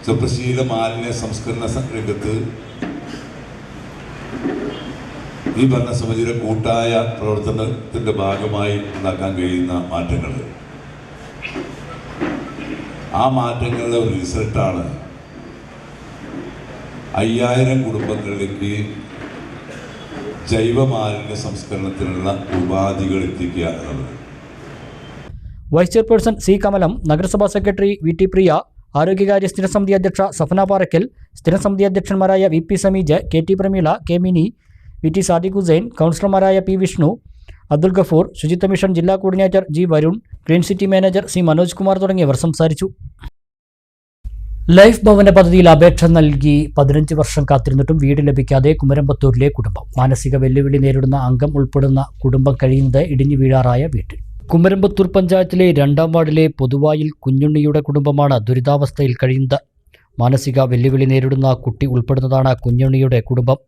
Speaker 9: ചെറുപ്പശ്ശേരിയില മാലിന്യ സംസ്കരണ രംഗത്ത് ഈ ഭരണസമിതിയുടെ കൂട്ടായ പ്രവർത്തനത്തിൻ്റെ ഭാഗമായി ഉണ്ടാക്കാൻ കഴിയുന്ന മാറ്റങ്ങൾ, ആ മാറ്റങ്ങളുടെ ഒരു റിസൾട്ടാണ് 5000 കുടുംബങ്ങളിലേക്ക് ജൈവ മാലിന്യ സംസ്കരണത്തിനുള്ള ഉപാധികൾ എത്തിക്കുക എന്നുള്ളത്.
Speaker 1: വൈസ് ചെയർപേഴ്സൺ സി കമലം, നഗരസഭാ സെക്രട്ടറി വി ടി പ്രിയ, ആരോഗ്യകാര്യ സ്ഥിരസമിതി അധ്യക്ഷ സഫന പാറയ്ക്കൽ, സ്ഥിരസമിതി അധ്യക്ഷന്മാരായ V P Sameej, K T Prameela, K Mini, V T Sadiq Hussain, കൗൺസിലർമാരായ പി വിഷ്ണു, അബ്ദുൽ ഗഫൂർ, ശുചിത്വ മിഷൻ ജില്ലാ coordinator G Varun, green city manager C Manoj Kumar തുടങ്ങിയവർ സംസാരിച്ചു. ലൈഫ് ഭവന പദ്ധതിയിൽ അപേക്ഷ നൽകി 15 വർഷം കാത്തിരുന്നിട്ടും വീട് ലഭിക്കാതെ കുമരമ്പത്തൂരിലെ കുടുംബം. മാനസിക വെല്ലുവിളി നേരിടുന്ന അംഗം ഉൾപ്പെടുന്ന കുടുംബം കഴിയുന്നത് ഇടിഞ്ഞു വീഴാറായ വീട്ടിൽ. കുമരമ്പത്തൂർ പഞ്ചായത്തിലെ 2ാം വാർഡിലെ പൊതുവായിൽ കുഞ്ഞുണ്ണിയുടെ കുടുംബമാണ് ദുരിതാവസ്ഥയിൽ കഴിയുന്നത്. മാനസിക വെല്ലുവിളി നേരിടുന്ന കുട്ടി ഉൾപ്പെടുന്നതാണ് കുഞ്ഞുണ്ണിയുടെ കുടുംബം.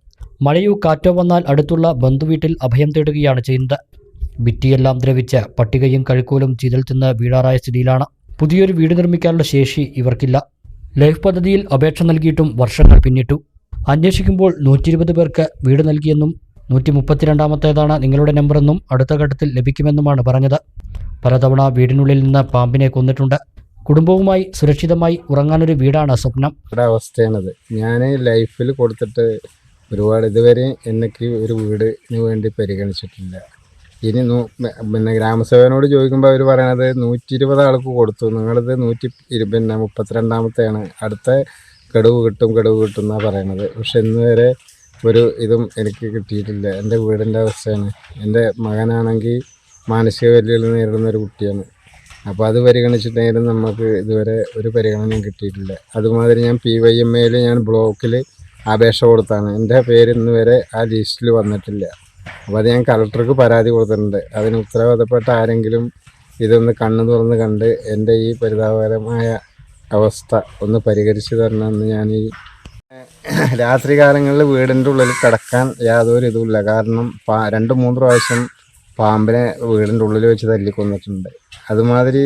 Speaker 1: മഴയോ കാറ്റോ വന്നാൽ അടുത്തുള്ള ബന്ധുവീട്ടിൽ അഭയം തേടുകയാണ് ചെയ്യുന്നത്. ഭിത്തിയെല്ലാം ദ്രവിച്ച് പട്ടികയും കഴുക്കോലും ചിതൽ തിന്ന് വീഴാറായ സ്ഥിതിയിലാണ്. പുതിയൊരു വീട് നിർമ്മിക്കാനുള്ള ശേഷി ഇവർക്കില്ല. ലൈഫ് പദ്ധതിയിൽ അപേക്ഷ നൽകിയിട്ടും വർഷങ്ങൾ പിന്നിട്ടു. അന്വേഷിക്കുമ്പോൾ 120 പേർക്ക് വീട് നൽകിയെന്നും 132ാമത്തേതാണ് നിങ്ങളുടെ നമ്പറെന്നും അടുത്ത ഘട്ടത്തിൽ ലഭിക്കുമെന്നുമാണ് പറഞ്ഞത്. പലതവണ വീടിനുള്ളിൽ നിന്ന് പാമ്പിനെ കൊന്നിട്ടുണ്ട്. കുടുംബവുമായി സുരക്ഷിതമായി ഉറങ്ങാനൊരു വീടാണ് സ്വപ്നം.
Speaker 5: അവസ്ഥയാണത്. ഞാൻ ലൈഫിൽ കൊടുത്തിട്ട് ഒരുപാട് ഇതുവരെ എനിക്ക് ഒരു വീടിന് വേണ്ടി പരിഗണിച്ചിട്ടില്ല. ഇനി പിന്നെ ഗ്രാമസഭയോട് ചോദിക്കുമ്പോൾ അവർ പറയണത് 120 ആൾക്ക് കൊടുത്തു, നിങ്ങളിത് 132ാമത്തെയാണ്, അടുത്ത ഗഡുവ് കിട്ടും എന്നാണ് പറയണത്. പക്ഷെ ഇന്ന് വരെ ഒരു ഇതും എനിക്ക് കിട്ടിയിട്ടില്ല. എൻ്റെ വീടിൻ്റെ അവസ്ഥയാണ്. എൻ്റെ മകനാണെങ്കിൽ മാനസിക വെല്ലുവിളി നേരിടുന്ന ഒരു കുട്ടിയാണ്. അപ്പോൾ അത് പരിഗണിച്ചിട്ടുണ്ടെങ്കിലും നമുക്ക് ഇതുവരെ ഒരു പരിഗണനയും കിട്ടിയിട്ടില്ല. അതുമാതിരി ഞാൻ PYMAയിൽ ഞാൻ ബ്ലോക്കിൽ അപേക്ഷ കൊടുത്താണ്. എൻ്റെ പേര് ഇന്ന് വരെ ആ ലിസ്റ്റിൽ വന്നിട്ടില്ല. അപ്പോൾ അത് ഞാൻ കളക്ടർക്ക് പരാതി കൊടുത്തിട്ടുണ്ട്. അതിന് ഉത്തരവാദപ്പെട്ട ആരെങ്കിലും ഇതൊന്ന് കണ്ണു തുറന്ന് കണ്ട് എൻ്റെ ഈ പരിതാപകരമായ അവസ്ഥ ഒന്ന് പരിഹരിച്ചു തരണമെന്ന് ഞാൻ ഈ രാത്രി കാലങ്ങളിൽ വീടിൻ്റെ ഉള്ളിൽ കിടക്കാൻ യാതൊരു ഇതുമില്ല. കാരണം 2-3 പ്രാവശ്യം പാമ്പിനെ വീടിൻ്റെ ഉള്ളിൽ വെച്ച് തല്ലിക്കൊന്നിട്ടുണ്ട്. അതുമാതിരി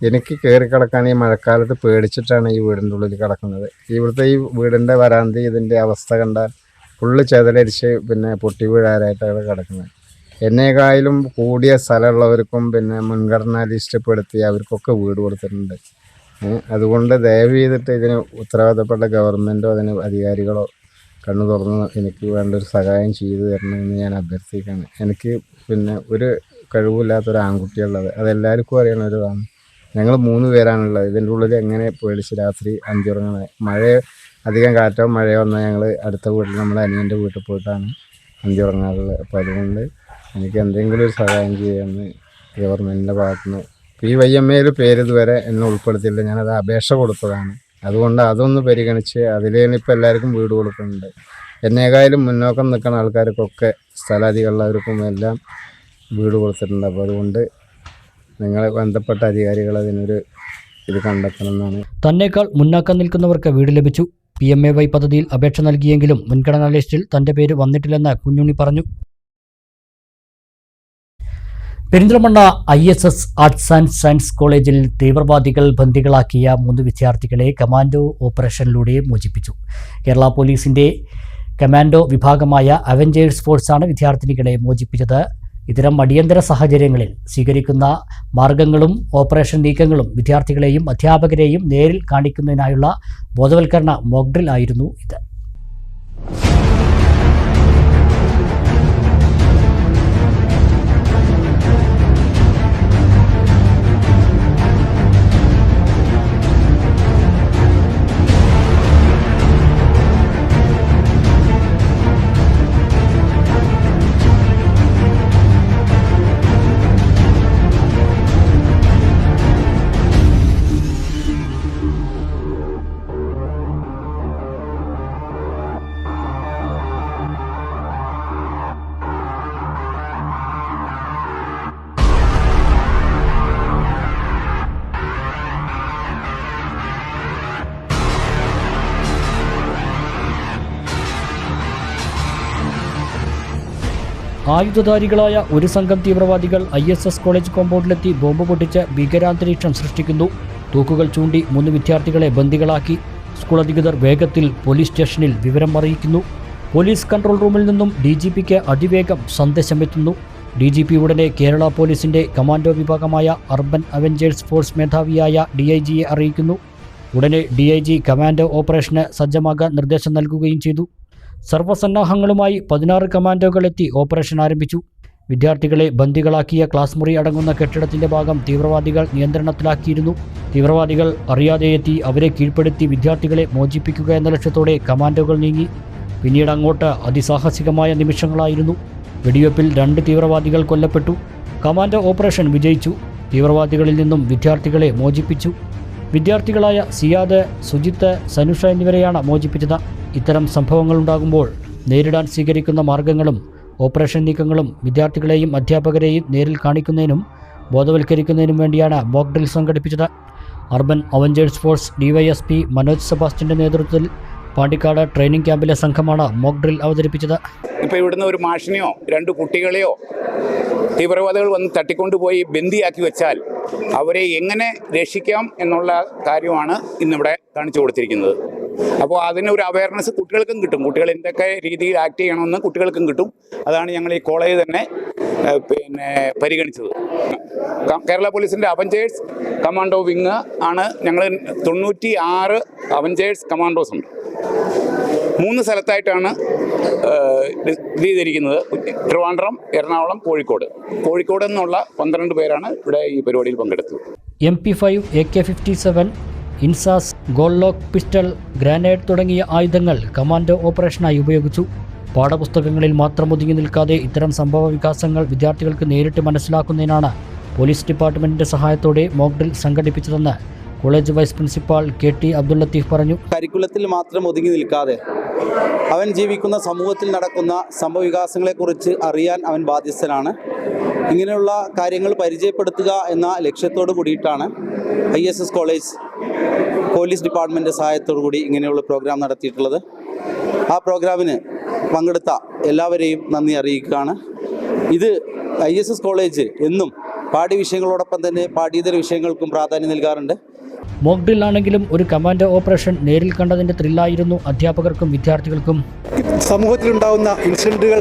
Speaker 5: എനിക്ക് കയറി കിടക്കാൻ ഈ മഴക്കാലത്ത് പേടിച്ചിട്ടാണ് ഈ വീടിൻ്റെ ഉള്ളിൽ കിടക്കുന്നത്. ഇവിടുത്തെ ഈ വീടിൻ്റെ വരാന്തി ഇതിൻ്റെ അവസ്ഥ കണ്ടാൽ ഫുള്ള് ചെതലരിച്ച് പിന്നെ പൊട്ടി വീഴാനായിട്ടാണ് കിടക്കുന്നത്. എന്നേക്കാളും കൂടിയ സ്ഥലമുള്ളവർക്കും പിന്നെ മുൻഗണനാ ലിസ്റ്റ് പെടുത്തി അവർക്കൊക്കെ വീട് കൊടുത്തിട്ടുണ്ട്. അതുകൊണ്ട് ദയവ് ചെയ്തിട്ട് ഇതിന് ഉത്തരവാദപ്പെട്ട ഗവൺമെൻറ്റോ അതിന് അധികാരികളോ കണ്ണു തുറന്ന് എനിക്ക് വേണ്ടൊരു സഹായം ചെയ്തു തരണമെന്ന് ഞാൻ അഭ്യർത്ഥിക്കുകയാണ്. എനിക്ക് പിന്നെ ഒരു കഴിവില്ലാത്തൊരു ആൺകുട്ടിയുള്ളത്, അതെല്ലാവർക്കും അറിയണ ഒരു ഇതാണ്. ഞങ്ങൾ 3 പേരാണുള്ളത്. ഇതിൻ്റെ ഉള്ളിൽ എങ്ങനെ പേടിച്ച് രാത്രി അന്തിയുറങ്ങണത്. അധികം കാറ്റോ മഴയോ വന്നാൽ ഞങ്ങൾ അടുത്ത വീട്ടിൽ നമ്മളെ അനിയൻ്റെ വീട്ടിൽ പോയിട്ടാണ് അന്തിയുറങ്ങാറുള്ളത്. അപ്പോൾ അതുകൊണ്ട് എനിക്ക് എന്തെങ്കിലും ഒരു സഹായം ചെയ്യാമെന്ന് ഗവൺമെൻറ്റിൻ്റെ ഭാഗത്തുനിന്ന്. PYMAയിൽ പേര് ഇതുവരെ എന്നെ ഉൾപ്പെടുത്തിയില്ല. ഞാനത് അപേക്ഷ കൊടുത്തതാണ്. അതുകൊണ്ട് അതൊന്ന് പരിഗണിച്ച് അതിലേനിപ്പോൾ എല്ലാവർക്കും വീട് കൊടുക്കുന്നുണ്ട്. എന്നേക്കാളും മുന്നോക്കം നിൽക്കുന്ന ആൾക്കാർക്കൊക്കെ സ്ഥലാധികമുള്ളവർക്കും എല്ലാം വീട് കൊടുത്തിട്ടുണ്ട്. അപ്പോൾ അതുകൊണ്ട് നിങ്ങളെ ബന്ധപ്പെട്ട അധികാരികൾ അതിനൊരു ഇത് കണ്ടെത്തണമെന്നാണ്.
Speaker 1: തന്നേക്കാൾ മുന്നാക്കം നിൽക്കുന്നവർക്ക് വീട് ലഭിച്ചു. PMAY പദ്ധതിയിൽ അപേക്ഷ നൽകിയെങ്കിലും മുൻഗണനാ ലിസ്റ്റിൽ തന്റെ പേര് വന്നിട്ടില്ലെന്ന് കുഞ്ഞുണ്ണി പറഞ്ഞു. Perinthalmanna ISS arts and science കോളേജിൽ തീവ്രവാദികൾ ബന്ദികളാക്കിയ 3 വിദ്യാർത്ഥികളെ കമാൻഡോ ഓപ്പറേഷനിലൂടെ മോചിപ്പിച്ചു. കേരള പോലീസിന്റെ കമാൻഡോ വിഭാഗമായ അവഞ്ചേഴ്സ് ഫോഴ്സാണ് വിദ്യാർത്ഥിനികളെ മോചിപ്പിച്ചത്. ഇത്തരം അടിയന്തര സാഹചര്യങ്ങളിൽ സ്വീകരിക്കുന്ന മാർഗങ്ങളും ഓപ്പറേഷൻ നീക്കങ്ങളും വിദ്യാർത്ഥികളെയും അധ്യാപകരെയും നേരിൽ കാണിക്കുന്നതിനായുള്ള ബോധവൽക്കരണ മോക്ഡ്രിൽ ആയിരുന്നു ഇത്. ആയുധധാരികളായ ഒരു സംഘം തീവ്രവാദികൾ ISS കോളേജ് കോമ്പൗണ്ടിലെത്തി ബോംബ് പൊട്ടിച്ച് ഭീകരാന്തരീക്ഷം സൃഷ്ടിക്കുന്നു. തൂക്കുകൾ ചൂണ്ടി 3 വിദ്യാർത്ഥികളെ ബന്ദികളാക്കി. സ്കൂൾ അധികൃതർ വേഗത്തിൽ പോലീസ് സ്റ്റേഷനിൽ വിവരം അറിയിക്കുന്നു. പോലീസ് കൺട്രോൾ റൂമിൽ നിന്നും DGPക്ക് അതിവേഗം സന്ദേശമെത്തുന്നു. DGP ഉടനെ കേരള പോലീസിന്റെ കമാൻഡോ വിഭാഗമായ അർബൻ അവഞ്ചേഴ്സ് ഫോഴ്സ് മേധാവിയായ DIGയെ അറിയിക്കുന്നു. ഉടനെ DIG കമാൻഡോ ഓപ്പറേഷന് സജ്ജമാകാൻ നിർദ്ദേശം നൽകുകയും ചെയ്തു. സർവ്വസന്നാഹങ്ങളുമായി 16 കമാൻഡോകളെത്തി ഓപ്പറേഷൻ ആരംഭിച്ചു. വിദ്യാർത്ഥികളെ ബന്ദികളാക്കിയ ക്ലാസ് മുറി അടങ്ങുന്ന കെട്ടിടത്തിന്റെ ഭാഗം തീവ്രവാദികൾ നിയന്ത്രണത്തിലാക്കിയിരുന്നു. തീവ്രവാദികൾ അറിയാതെ എത്തി അവരെ കീഴ്പ്പെടുത്തി വിദ്യാർത്ഥികളെ മോചിപ്പിക്കുക എന്ന ലക്ഷ്യത്തോടെ കമാൻഡോകൾ നീങ്ങി. പിന്നീട് അങ്ങോട്ട് അതിസാഹസികമായ നിമിഷങ്ങളായിരുന്നു. വെടിവെപ്പിൽ 2 തീവ്രവാദികൾ കൊല്ലപ്പെട്ടു. കമാൻഡോ ഓപ്പറേഷൻ വിജയിച്ചു. തീവ്രവാദികളിൽ നിന്നും വിദ്യാർത്ഥികളെ മോചിപ്പിച്ചു. വിദ്യാർത്ഥികളായ സിയാദ്, സുജിത്ത്, സനുഷ എന്നിവരെയാണ് മോചിപ്പിച്ചത്. ഇത്തരം സംഭവങ്ങളുണ്ടാകുമ്പോൾ നേരിടാൻ സ്വീകരിക്കുന്ന മാർഗങ്ങളും ഓപ്പറേഷൻ നീക്കങ്ങളും വിദ്യാർത്ഥികളെയും അധ്യാപകരെയും നേരിൽ കാണിക്കുന്നതിനും ബോധവൽക്കരിക്കുന്നതിനും വേണ്ടിയാണ് മോക്ക് ഡ്രിൽ സംഘടിപ്പിച്ചത്. Urban avengers force DYSP Manoj സെബാസ്റ്റ്യൻ്റെ നേതൃത്വത്തിൽ പാണ്ടിക്കാട് ട്രെയിനിങ് ക്യാമ്പിലെ സംഘമാണ് മോക്ക് ഡ്രിൽ അവതരിപ്പിച്ചത്.
Speaker 10: ഇപ്പോൾ ഇവിടുന്ന് ഒരു മാഷിനെയോ 2 കുട്ടികളെയോ തീവ്രവാദികൾ വന്ന് തട്ടിക്കൊണ്ടുപോയി ബന്ദിയാക്കി വെച്ചാൽ അവരെ എങ്ങനെ രക്ഷിക്കാം എന്നുള്ള കാര്യമാണ് ഇന്നിവിടെ കാണിച്ചു കൊടുത്തിരിക്കുന്നത്. അപ്പോൾ അതിനൊരു അവയർനെസ് കുട്ടികൾക്കും കിട്ടും. കുട്ടികൾ എന്തൊക്കെ രീതിയിൽ ആക്ട് ചെയ്യണമെന്ന് കുട്ടികൾക്കും കിട്ടും. അതാണ് ഞങ്ങൾ ഈ കോളേജ് തന്നെ പരിഗണിച്ചത്. കേരള പോലീസിൻ്റെ അവഞ്ചേഴ്സ് കമാൻഡോ വിങ് ആണ്. ഞങ്ങൾ 96 അവഞ്ചേഴ്സ് കമാൻഡോസ് ഉണ്ട്. 3 സ്ഥലത്തായിട്ടാണ് ഇത് ചെയ്തിരിക്കുന്നത്: ട്രിവാൻഡ്രം, എറണാകുളം, കോഴിക്കോട് നിന്നുള്ള 12 പേരാണ് ഇവിടെ ഈ പരിപാടിയിൽ പങ്കെടുത്തത്.
Speaker 1: MP5, AK-57, INSAS, ഗോൾലോക്ക് pistol, grenade തുടങ്ങിയ ആയുധങ്ങൾ കമാൻഡോ ഓപ്പറേഷനായി ഉപയോഗിച്ചു. പാഠപുസ്തകങ്ങളിൽ മാത്രം ഒതുങ്ങി നിൽക്കാതെ ഇത്തരം സംഭവ വികാസങ്ങൾ വിദ്യാർത്ഥികൾക്ക് നേരിട്ട് മനസ്സിലാക്കുന്നതിനാണ് പോലീസ് ഡിപ്പാർട്ട്മെന്റിന്റെ സഹായത്തോടെ മോക്ക് ഡ്രിൽ സംഘടിപ്പിച്ചതെന്ന് college vice principal KT Abdul Latheef പറഞ്ഞു.
Speaker 11: കരിക്കുലത്തിൽ മാത്രം ഒതുങ്ങി നിൽക്കാതെ അവൻ ജീവിക്കുന്ന സമൂഹത്തിൽ നടക്കുന്ന സംഭവവികാസങ്ങളെക്കുറിച്ച് അറിയാൻ അവൻ ബാധ്യസ്ഥനാണ്. ഇങ്ങനെയുള്ള കാര്യങ്ങൾ പരിചയപ്പെടുത്തുക എന്ന ലക്ഷ്യത്തോടു കൂടിയിട്ടാണ് ISS കോളേജ് പോലീസ് ഡിപ്പാർട്ട്മെൻറ്റ് സഹായത്തോടു കൂടി ഇങ്ങനെയുള്ള പ്രോഗ്രാം നടത്തിയിട്ടുള്ളത്. ആ പ്രോഗ്രാമിന് പങ്കെടുത്ത എല്ലാവരെയും നന്ദി അറിയിക്കുകയാണ്. ഇത് ISS കോളേജ് എന്നും പാഠ്യവിഷയങ്ങളോടൊപ്പം തന്നെ പാഠ്യേതര വിഷയങ്ങൾക്കും പ്രാധാന്യം നൽകാറുണ്ട്.
Speaker 1: മോക്ക് ഡ്രിൽ ആണെങ്കിലും ഒരു കമാൻഡോ ഓപ്പറേഷൻ നേരിൽ കണ്ടതിൻ്റെ ത്രില്ലായിരുന്നു അധ്യാപകർക്കും വിദ്യാർത്ഥികൾക്കും.
Speaker 12: സമൂഹത്തിലുണ്ടാകുന്ന ഇൻസിഡൻറ്റുകൾ,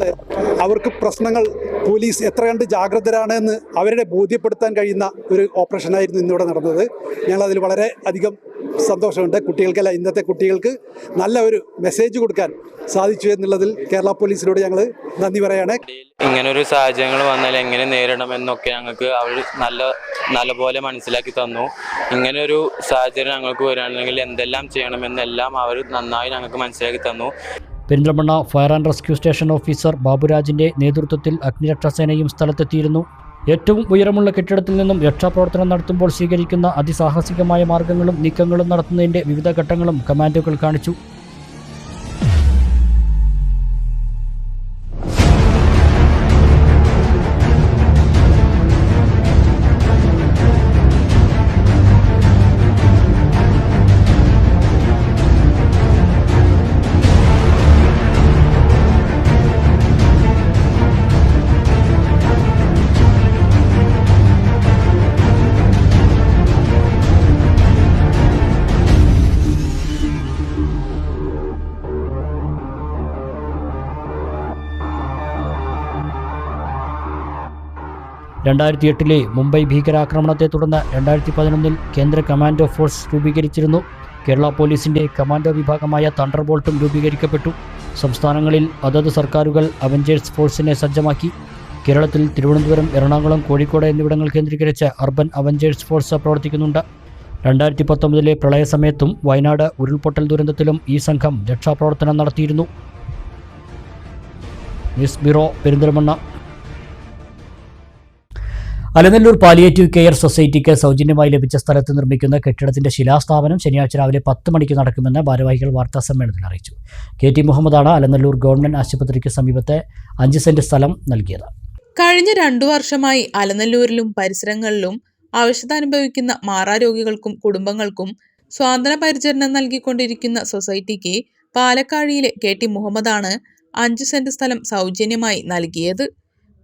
Speaker 12: അവർക്ക് പ്രശ്നങ്ങൾ, പോലീസ് എത്ര കണ്ട് ജാഗ്രതരാണ് അവരെ ബോധ്യപ്പെടുത്താൻ കഴിയുന്ന ഒരു ഓപ്പറേഷനായിരുന്നു ഇന്നിവിടെ നടന്നത്. ഞങ്ങളതിൽ വളരെ അധികം സന്തോഷമുണ്ട്. കുട്ടികൾക്കല്ല, ഇന്നത്തെ കുട്ടികൾക്ക് നല്ല ഒരു മെസ്സേജ് കൊടുക്കാൻ സാധിച്ചു എന്നുള്ളതിൽ കേരള പോലീസിനോട് ഞങ്ങൾ നന്ദി പറയാണ്.
Speaker 13: ഇങ്ങനൊരു സാഹചര്യങ്ങൾ വന്നാൽ എങ്ങനെ നേരിടണമെന്നൊക്കെ ഞങ്ങൾക്ക് അവർ നല്ലപോലെ മനസ്സിലാക്കി തന്നു. ഇങ്ങനൊരു സാഹചര്യം ഞങ്ങൾക്ക് വരികയാണെങ്കിൽ എന്തെല്ലാം ചെയ്യണമെന്നെല്ലാം അവർ നന്നായി ഞങ്ങൾക്ക് മനസ്സിലാക്കി തന്നു.
Speaker 1: Perinthalmanna fire and rescue station officer ബാബുരാജിന്റെ നേതൃത്വത്തിൽ അഗ്നിരക്ഷാസേനയും സ്ഥലത്തെത്തിയിരുന്നു. ഏറ്റവും ഉയരമുള്ള കെട്ടിടത്തിൽ നിന്നും രക്ഷാപ്രവർത്തനം നടത്തുമ്പോൾ സ്വീകരിക്കുന്ന അതിസാഹസികമായ മാർഗങ്ങളും നീക്കങ്ങളും നടത്തുന്നതിന്റെ വിവിധ ഘട്ടങ്ങളും കമാൻഡോകൾ കാണിച്ചു. ലെ മുംബൈ ഭീകരാക്രമണത്തെ തുടർന്ന് 2011 കേന്ദ്ര കമാൻഡോ ഫോഴ്സ് രൂപീകരിച്ചിരുന്നു. കേരള പോലീസിന്റെ കമാൻഡോ വിഭാഗമായ തണ്ടർബോൾട്ടും രൂപീകരിക്കപ്പെട്ടു. സംസ്ഥാനങ്ങളിൽ അതത് സർക്കാരുകൾ അവഞ്ചേഴ്സ് ഫോഴ്സിനെ സജ്ജമാക്കി. കേരളത്തിൽ തിരുവനന്തപുരം, എറണാകുളം, കോഴിക്കോട് എന്നിവിടങ്ങൾ കേന്ദ്രീകരിച്ച് അർബൻ അവഞ്ചേഴ്സ് ഫോഴ്സ് പ്രവർത്തിക്കുന്നുണ്ട്. 2019 പ്രളയസമയത്തും വയനാട് ഉരുൾപൊട്ടൽ ദുരന്തത്തിലും ഈ സംഘം രക്ഷാപ്രവർത്തനം നടത്തിയിരുന്നു. News bureau, Perinthalmanna. Alanallur palliative care സൊസൈറ്റിക്ക് സൗജന്യമായി ലഭിച്ച സ്ഥലത്ത് നിർമ്മിക്കുന്ന കെട്ടിടത്തിന്റെ ശിലാസ്ഥാപനം ശനിയാഴ്ച രാവിലെ 10 മണിക്ക് നടക്കുമെന്ന് ഭാരവാഹികൾ വാർത്താസമ്മേളനത്തിൽ അറിയിച്ചു. KT മുഹമ്മദാണ് അലനല്ലൂർ ഗവൺമെന്റ് ആശുപത്രിക്ക് സമീപത്തെ 5 സെന്റ് സ്ഥലം നൽകിയത്.
Speaker 3: കഴിഞ്ഞ 2 വർഷമായി അലനല്ലൂരിലും പരിസരങ്ങളിലും അവശത അനുഭവിക്കുന്ന മാറാരോഗികൾക്കും കുടുംബങ്ങൾക്കും സ്വാതന്ത്ര്യ പരിചരണം നൽകിക്കൊണ്ടിരിക്കുന്ന സൊസൈറ്റിക്ക് പാലക്കാഴിയിലെ KT മുഹമ്മദാണ് 5 സെന്റ് സ്ഥലം സൗജന്യമായി നൽകിയത്.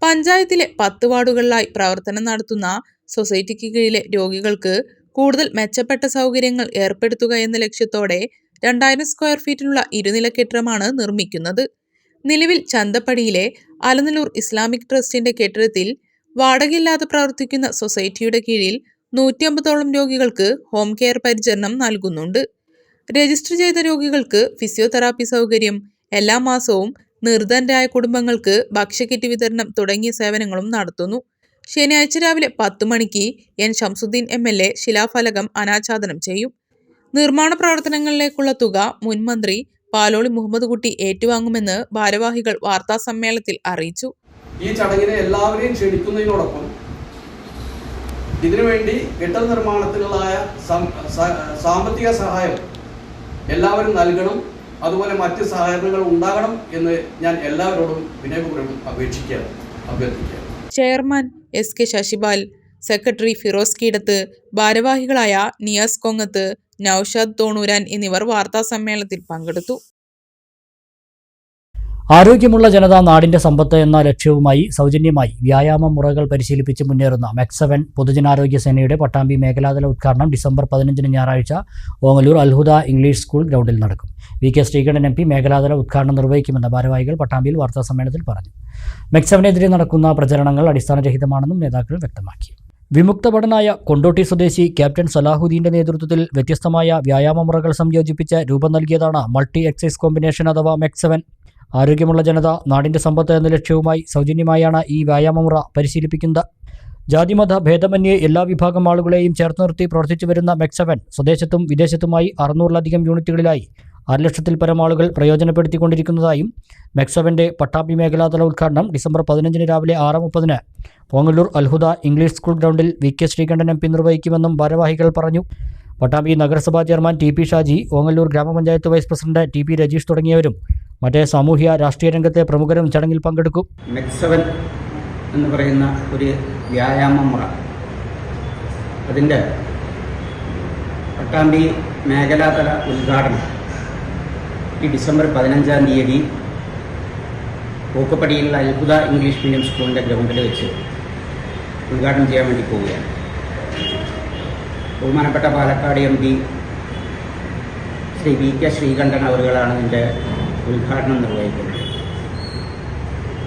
Speaker 3: പഞ്ചായത്തിലെ 10 വാർഡുകളിലായി പ്രവർത്തനം നടത്തുന്ന സൊസൈറ്റിക്ക് കീഴിലെ രോഗികൾക്ക് കൂടുതൽ മെച്ചപ്പെട്ട സൗകര്യങ്ങൾ ഏർപ്പെടുത്തുക എന്ന ലക്ഷ്യത്തോടെ 2000 സ്ക്വയർ ഫീറ്റിലുള്ള ഇരുനില കെട്ടിടമാണ് നിർമ്മിക്കുന്നത്. നിലവിൽ ചന്തപ്പടിയിലെ അലനല്ലൂർ ഇസ്ലാമിക് ട്രസ്റ്റിന്റെ കെട്ടിടത്തിൽ വാടകയില്ലാതെ പ്രവർത്തിക്കുന്ന സൊസൈറ്റിയുടെ കീഴിൽ 150ഓളം രോഗികൾക്ക് ഹോം കെയർ പരിചരണം നൽകുന്നുണ്ട്. രജിസ്റ്റർ ചെയ്ത രോഗികൾക്ക് ഫിസിയോതെറാപ്പി സൗകര്യം, എല്ലാ മാസവും നിർധനരായ കുടുംബങ്ങൾക്ക് ഭക്ഷ്യക്കിറ്റ് വിതരണം തുടങ്ങിയ സേവനങ്ങളും നടത്തുന്നു. ശനിയാഴ്ച രാവിലെ 10 മണിക്ക് എൻ ശംസുദ്ദീൻ MLA ശിലാഫലകം അനാച്ഛാദനം ചെയ്യും. നിർമ്മാണ പ്രവർത്തനങ്ങളിലേക്കുള്ള തുക മുൻ മന്ത്രി പാലോളി മുഹമ്മദ് കുട്ടി ഏറ്റുവാങ്ങുമെന്ന് ഭാരവാഹികൾ വാർത്താസമ്മേളനത്തിൽ അറിയിച്ചു.
Speaker 14: ഈ ചടങ്ങിനെ എല്ലാവരെയും ക്ഷണിക്കുന്നതിനോടൊപ്പം ഇതിനുവേണ്ടി കെട്ടിട നിർമ്മാണത്തിനുള്ളതായ സാമ്പത്തിക സഹായം എല്ലാവരും നൽകണം. അതുപോലെ മറ്റ് സഹകരണങ്ങൾ ഉണ്ടാകണം എന്ന് ഞാൻ എല്ലാവരോടും വിനയപൂർവ്വം അഭ്യർത്ഥിക്കുകയാണ്.
Speaker 3: Chairman SK Sasipal, secretary Firoz Keedath, ഭാരവാഹികളായ നിയാസ് കൊങ്ങത്ത്, നൌഷാദ് തോണൂരാൻ എന്നിവർ വാർത്താസമ്മേളനത്തിൽ പങ്കെടുത്തു.
Speaker 1: ആരോഗ്യമുള്ള ജനത നാടിന്റെ സമ്പത്ത് എന്ന ലക്ഷ്യവുമായി സൗജന്യമായി വ്യായാമ മുറകൾ പരിശീലിപ്പിച്ച് മുന്നേറുന്ന മെക്സവൻ പൊതുജനാരോഗ്യ സേനയുടെ പട്ടാമ്പി മേഖലാതല ഉദ്ഘാടനം ഡിസംബർ 15 ഞായറാഴ്ച ഓങ്ങല്ലൂർ അൽഹുദ ഇംഗ്ലീഷ് സ്കൂൾ ഗ്രൗണ്ടിൽ നടക്കും. VK ശ്രീകണ്ഠൻ MP മേഖലാതല ഉദ്ഘാടനം നിർവഹിക്കുമെന്ന് ഭാരവാഹികൾ പട്ടാമ്പിയിൽ വാർത്താസമ്മേളനത്തിൽ പറഞ്ഞു. മെക്സവനെതിരെ നടക്കുന്ന പ്രചരണങ്ങൾ അടിസ്ഥാനരഹിതമാണെന്നും നേതാക്കൾ വ്യക്തമാക്കി. വിമുക്തഭടനായ കൊണ്ടോട്ടി സ്വദേശി ക്യാപ്റ്റൻ സലാഹുദ്ദീന്റെ നേതൃത്വത്തിൽ വ്യത്യസ്തമായ വ്യായാമ മുറകൾ സംയോജിപ്പിച്ച് രൂപം നൽകിയതാണ് മൾട്ടി എക്സൈസ് കോമ്പിനേഷൻ അഥവാ മെക്സവൻ. ആരോഗ്യമുള്ള ജനത നാടിന്റെ സമ്പത്ത് എന്ന ലക്ഷ്യവുമായി സൗജന്യമായാണ് ഈ വ്യായാമമുറ പരിശീലിപ്പിക്കുന്നത്. ജാതിമത ഭേദമന്യേ എല്ലാ വിഭാഗം ആളുകളെയും ചേർത്ത് നിർത്തി പ്രവർത്തിച്ചു വരുന്ന മെക്സവൻ സ്വദേശത്തും വിദേശത്തുമായി 600-ലധികം യൂണിറ്റുകളിലായി 6 ലക്ഷത്തിൽ പരം ആളുകൾ പ്രയോജനപ്പെടുത്തിക്കൊണ്ടിരിക്കുന്നതായും മെക്സവന്റെ പട്ടാമ്പി മേഖലാതല ഉദ്ഘാടനം ഡിസംബർ 15 രാവിലെ 6:30 ഓങ്ങല്ലൂർ അൽഹുദ ഇംഗ്ലീഷ് സ്കൂൾ ഗ്രൗണ്ടിൽ VK ശ്രീകണ്ഠൻ MP നിർവഹിക്കുമെന്നും ഭാരവാഹികൾ പറഞ്ഞു. പട്ടാമ്പി നഗരസഭാ ചെയർമാൻ TP ഷാജി, ഓങ്ങല്ലൂർ ഗ്രാമപഞ്ചായത്ത് വൈസ് പ്രസിഡന്റ് TP രജീഷ് തുടങ്ങിയവരും മറ്റേ സാമൂഹ്യ രാഷ്ട്രീയ രംഗത്തെ പ്രമുഖരും ചടങ്ങിൽ പങ്കെടുക്കും.
Speaker 15: മെക്സവൻ എന്ന് പറയുന്ന ഒരു വ്യായാമ മുറ, അതിൻ്റെ പട്ടാമ്പി മേഖലാതല ഉദ്ഘാടനം ഈ ഡിസംബർ 15 തീയതി പൂക്കപ്പടിയിലുള്ള അൽഹുദ ഇംഗ്ലീഷ് മീഡിയം സ്കൂളിൻ്റെ ഗ്രൗണ്ടിൽ വെച്ച് ഉദ്ഘാടനം ചെയ്യാൻ വേണ്ടി പോവുകയാണ്. ബഹുമാനപ്പെട്ട പാലക്കാട് MP ശ്രീ VK ശ്രീകണ്ഠൻ അവരുകളാണ് ഇതിൻ്റെ ഉദ്ഘാടനം നിർവഹിക്കുന്നത്.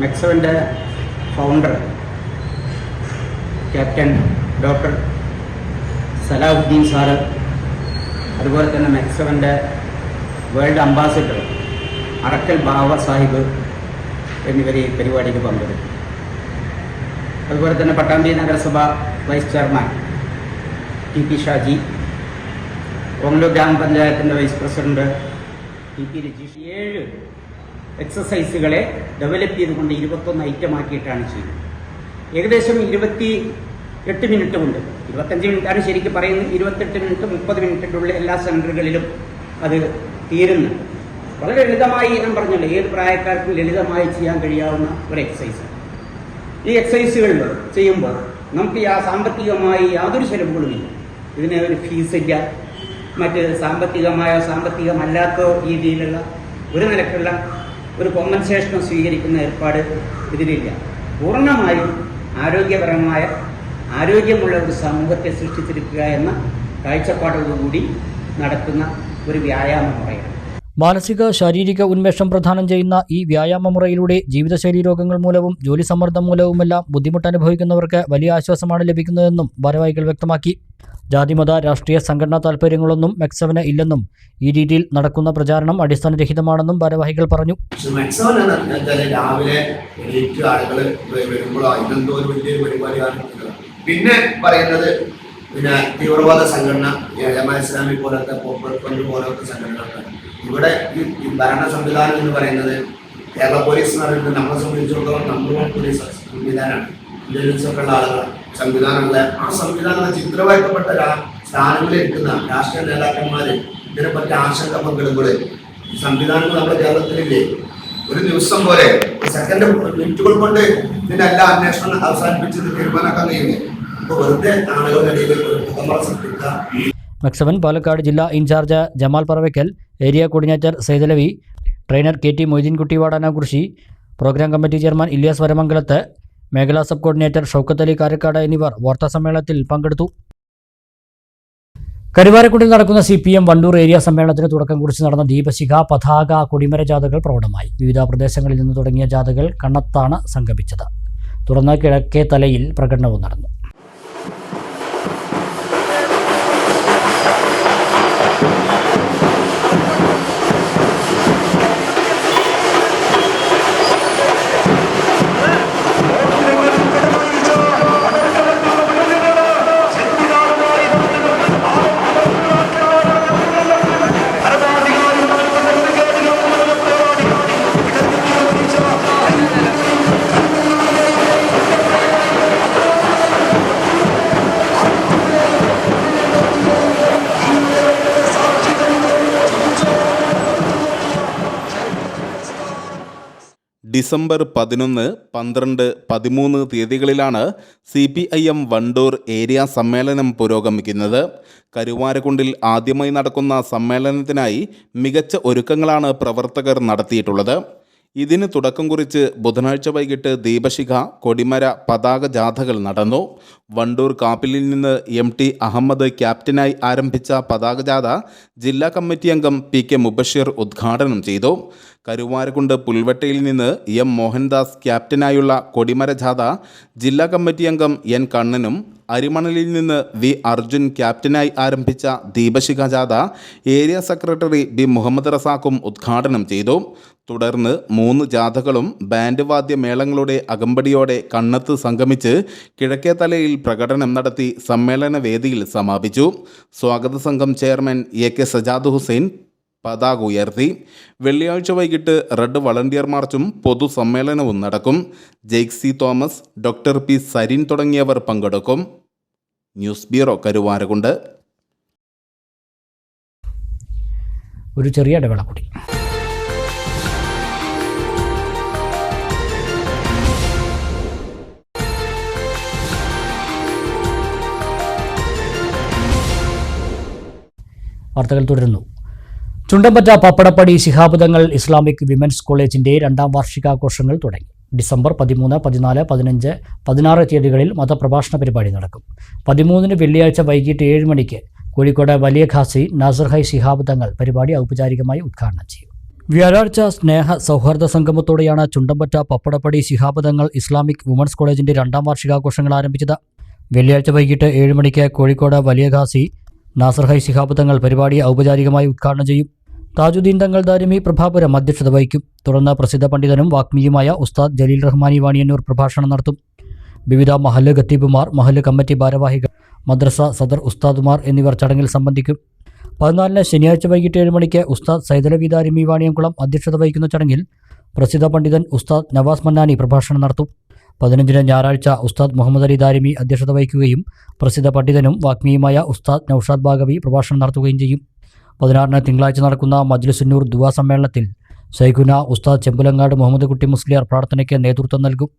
Speaker 15: മെക്സവൻ്റെ ഫൗണ്ടർ ക്യാപ്റ്റൻ ഡോക്ടർ സലാഹുദ്ദീൻ സാറ്, അതുപോലെ തന്നെ മെക്സവൻ്റെ വേൾഡ് അംബാസിഡർ അറക്കൽ ബാവ സാഹിബ് എന്നിവർ ഈ പരിപാടിയിൽ പങ്കെടുത്തു. അതുപോലെ തന്നെ പട്ടാമ്പി നഗരസഭ vice chairman TP Shaji, Ongallur ഗ്രാമപഞ്ചായത്തിൻ്റെ വൈസ് പ്രസിഡന്റ് TP രജീഷ് 7 എക്സസൈസുകളെ ഡെവലപ്പ് ചെയ്തുകൊണ്ട് 21 ഐറ്റമാക്കിയിട്ടാണ് ചെയ്യുന്നത്. ഏകദേശം 28 മിനിറ്റ് കൊണ്ട്, 25 മിനിറ്റാണ് ശരിക്കും പറയുന്നത്, 28 മിനിറ്റ് 30 മിനിറ്റിൻ്റെ ഉള്ളിൽ എല്ലാ സെൻറ്ററുകളിലും അത് തീരുന്നു. വളരെ ലളിതമായി ഞാൻ പറഞ്ഞല്ലോ, ഏത് പ്രായക്കാർക്കും ലളിതമായി ചെയ്യാൻ കഴിയാവുന്ന ഒരു എക്സസൈസ്. ഈ എക്സസൈസുകൾ ചെയ്യുമ്പോൾ നമുക്ക് സാമ്പത്തികമായി യാതൊരു ചെലവുകളുമില്ല. ഇതിന് ഒരു ഫീസില്ല, മറ്റ് സാമ്പത്തികമല്ലാത്ത രീതിയിലുള്ള ഒരു നിലക്കുള്ള ഒരു കോമ്പൻസേഷനോ സ്വീകരിക്കുന്ന ഏർപ്പാട് ഇതിലില്ല. പൂർണ്ണമായും ആരോഗ്യമുള്ള ഒരു സമൂഹത്തെ സൃഷ്ടിച്ചെടുക്കുക എന്ന കാഴ്ചപ്പാടോടുകൂടി നടത്തുന്ന ഒരു വ്യായാമ മുറയാണ്.
Speaker 1: മാനസിക ശാരീരിക ഉന്മേഷം പ്രദാനം ചെയ്യുന്ന ഈ വ്യായാമമുറയിലൂടെ ജീവിതശൈലി രോഗങ്ങൾ മൂലവും ജോലി സമ്മർദ്ദം മൂലവുമെല്ലാം ബുദ്ധിമുട്ട് അനുഭവിക്കുന്നവർക്ക് വലിയ ആശ്വാസമാണ് ലഭിക്കുന്നതെന്നും ഭാരവാഹികൾ വ്യക്തമാക്കി. ജാതിമത രാഷ്ട്രീയ സംഘടനാ താൽപര്യങ്ങളൊന്നും മെക്സവന് ഇല്ലെന്നും ഈ രീതിയിൽ നടക്കുന്ന പ്രചാരണം അടിസ്ഥാനരഹിതമാണെന്നും ഭാരവാഹികൾ പറഞ്ഞു.
Speaker 16: പിന്നെ പറയുന്നത് തീവ്രവാദ സംഘടന, ഇസ്ലാമി പോലത്തെ പോലത്തെ സംഘടനകൾ. ഇവിടെ ഈ ഭരണ സംവിധാനം എന്ന് പറയുന്നത് കേരള പോലീസ് എന്ന് പറയുന്നത് നമ്മളെ സംബന്ധിച്ചിടത്തോളം നമ്പർ 1 പോലീസ് സംവിധാനമാണ്. ഇന്റലിജൻസൊക്കെ ഉള്ള ആളുകൾ സംവിധാനങ്ങളെ ആ സംവിധാനങ്ങളെ ചിത്രവഹിക്കപ്പെട്ട സ്ഥാനങ്ങളിൽ ഇരിക്കുന്ന രാഷ്ട്രീയ നേതാക്കന്മാര് ഇതിനെപ്പറ്റി ആശങ്ക പങ്കിടുമ്പോൾ സംവിധാനങ്ങൾ നമ്മുടെ കേരളത്തിലില്ലേ? ഒരു ദിവസം പോലെ സെക്കൻഡ് മിനിറ്റുകൾ കൊണ്ട് ഇതിന്റെ എല്ലാ അന്വേഷണം അവസാനിപ്പിച്ചത് തീരുമാനമാക്കാൻ കഴിയുന്നത്. ഇപ്പോൾ വെറുതെ ആളുകളുടെ ഇടയിൽ ഒരു പുകമറ സൃഷ്ടിക്കുക.
Speaker 1: മെക്സവൻ പാലക്കാട് ജില്ലാ incharge Jamal Paravakkal, area coordinator Saidalavi, trainer KT Moideenkutty Vadanakurissi, programme committee chairman Ilyas Varamangalath, മേഖലാ സബ് കോർഡിനേറ്റർ ഷൗക്കത്ത് അലി കാരക്കാട് എന്നിവർ വാർത്താസമ്മേളനത്തിൽ പങ്കെടുത്തു. കരുവാരക്കുണ്ടിൽ നടക്കുന്ന CPM വണ്ടൂർ ഏരിയ സമ്മേളനത്തിന് തുടക്കം കുറിച്ച് നടന്ന ദീപശിഖ, പതാക, കൊടിമര ജാഥകൾ പ്രൗഢമായി. വിവിധ പ്രദേശങ്ങളിൽ നിന്ന് തുടങ്ങിയ ജാഥകൾ കണ്ണത്താണ് സംഗമിച്ചത്. തുടർന്ന് കിഴക്കേ തലയിൽ പ്രകടനവും നടന്നു.
Speaker 17: ഡിസംബർ 11, 12, 13 തീയതികളിലാണ് CPIM വണ്ടൂർ ഏരിയ സമ്മേളനം പുരോഗമിക്കുന്നത്. കരുവാരക്കുണ്ടിൽ ആദ്യമായി നടക്കുന്ന സമ്മേളനത്തിനായി മികച്ച ഒരുക്കങ്ങളാണ് പ്രവർത്തകർ നടത്തിയിട്ടുള്ളത്. ഇതിന് തുടക്കം കുറിച്ച് ബുധനാഴ്ച വൈകിട്ട് ദീപശിഖ, കൊടിമര, പതാക ജാഥകൾ നടന്നു. വണ്ടൂർ കാപ്പിലിൽ നിന്ന് MT അഹമ്മദ് ക്യാപ്റ്റനായി ആരംഭിച്ച പതാക ജാഥ ജില്ലാ കമ്മിറ്റി അംഗം PK മുബഷിർ ഉദ്ഘാടനം ചെയ്തു. കരുവാരക്കുണ്ട് പുൽവട്ടയിൽ നിന്ന് M മോഹൻദാസ് ക്യാപ്റ്റനായുള്ള കൊടിമര ജാഥ ജില്ലാ കമ്മിറ്റി അംഗം N കണ്ണനും, അരിമണലിൽ നിന്ന് V അർജുൻ ക്യാപ്റ്റനായി ആരംഭിച്ച ദീപശിഖ ജാഥ ഏരിയ സെക്രട്ടറി B മുഹമ്മദ് റസാഖും ഉദ്ഘാടനം ചെയ്തു. തുടർന്ന് 3 ജാഥകളും ബാൻഡ് വാദ്യ മേളങ്ങളുടെ അകമ്പടിയോടെ കണ്ണത്ത് സംഗമിച്ച് കിഴക്കേ തലയിൽ പ്രകടനം നടത്തി സമ്മേളന വേദിയിൽ സമാപിച്ചു. സ്വാഗത സംഘം ചെയർമാൻ AK സജാദ് ഹുസൈൻ പതാക ഉയർത്തി. വെള്ളിയാഴ്ച വൈകിട്ട് റെഡ് വളണ്ടിയർ മാർച്ചും പൊതുസമ്മേളനവും നടക്കും. Jake C Thomas, Dr. P Sarin തുടങ്ങിയവർ പങ്കെടുക്കും. News bureau, Karuvarakundu.
Speaker 1: ഒരു ചെറിയ ഇടവേള കൂടി. വാർത്തകൾ തുടരുന്നു. ചുണ്ടമ്പറ്റ പപ്പടപ്പടി ശിഹാബ് തങ്ങൾ ഇസ്ലാമിക് വിമൻസ് കോളേജിന്റെ 2ാം വാർഷികാഘോഷങ്ങൾ തുടങ്ങി. ഡിസംബർ 13, 14, 15, 16 തീയതികളിൽ മതപ്രഭാഷണ പരിപാടി നടക്കും. 13 വെള്ളിയാഴ്ച വൈകിട്ട് 7 മണിക്ക് കോഴിക്കോട് വലിയ ഖാസി നാസർ ഹൈ ശിഹാബ് തങ്ങൾ പരിപാടി ഔപചാരികമായി ഉദ്ഘാടനം ചെയ്യും. വ്യാഴാഴ്ച സ്നേഹ സൗഹാർദ്ദ സംഗമത്തോടെയാണ് ചുണ്ടമ്പറ്റ പപ്പടപ്പടി ശിഹാബ് തങ്ങൾ ഇസ്ലാമിക് വിമൻസ് കോളേജിന്റെ 2ാം വാർഷികാഘോഷങ്ങൾ ആരംഭിച്ചത്. വെള്ളിയാഴ്ച വൈകിട്ട് 7 മണിക്ക് കോഴിക്കോട് വലിയ ഖാസി നാസർ ഹൈ ശിഹാബ് തങ്ങൾ പരിപാടി ഔപചാരികമായി ഉദ്ഘാടനം ചെയ്യും. താജുദ്ദീൻ തങ്ങൾ ദാരിമി പ്രഭാപുരം അധ്യക്ഷത വഹിക്കും. തുടർന്ന് പ്രസിദ്ധ പണ്ഡിതനും വാഗ്മിയുമായ ഉസ്താദ് ജലീൽ റഹ്മാനി വാണിയന്നൂർ പ്രഭാഷണം നടത്തും. വിവിധ മഹല്ല് ഖത്തീബുമാർ, മഹല്ല് കമ്മിറ്റി ഭാരവാഹികൾ, മദ്രസ സദർ ഉസ്താദുമാർ എന്നിവർ ചടങ്ങിൽ സംബന്ധിക്കും. 14 ശനിയാഴ്ച വൈകിട്ട് 7 മണിക്ക് ഉസ്താദ് സൈദലവി ദാരിമി വാണിയംകുളം അധ്യക്ഷത വഹിക്കുന്ന ചടങ്ങിൽ പ്രസിദ്ധ പണ്ഡിതൻ ഉസ്താദ് നവാസ് മന്നാനി പ്രഭാഷണം നടത്തും. 15 ഞായറാഴ്ച ഉസ്താദ് മുഹമ്മദ് അലി ദാരിമി അധ്യക്ഷത വഹിക്കുകയും പ്രസിദ്ധ പണ്ഡിതനും വാഗ്മിയുമായ ഉസ്താദ് നൌഷാദ് ബാഗവി പ്രഭാഷണം നടത്തുകയും ചെയ്യും. 16 തിങ്കളാഴ്ച നടക്കുന്ന മജ്ലിസുന്നൂർ ദുആ സമ്മേളനത്തിൽ ശൈഖുന ഉസ്താദ് ചെമ്പുലങ്ങാട് മുഹമ്മദ് കുട്ടി മുസ്ലിയാർ പ്രാർത്ഥനയ്ക്ക് നേതൃത്വം നൽകും.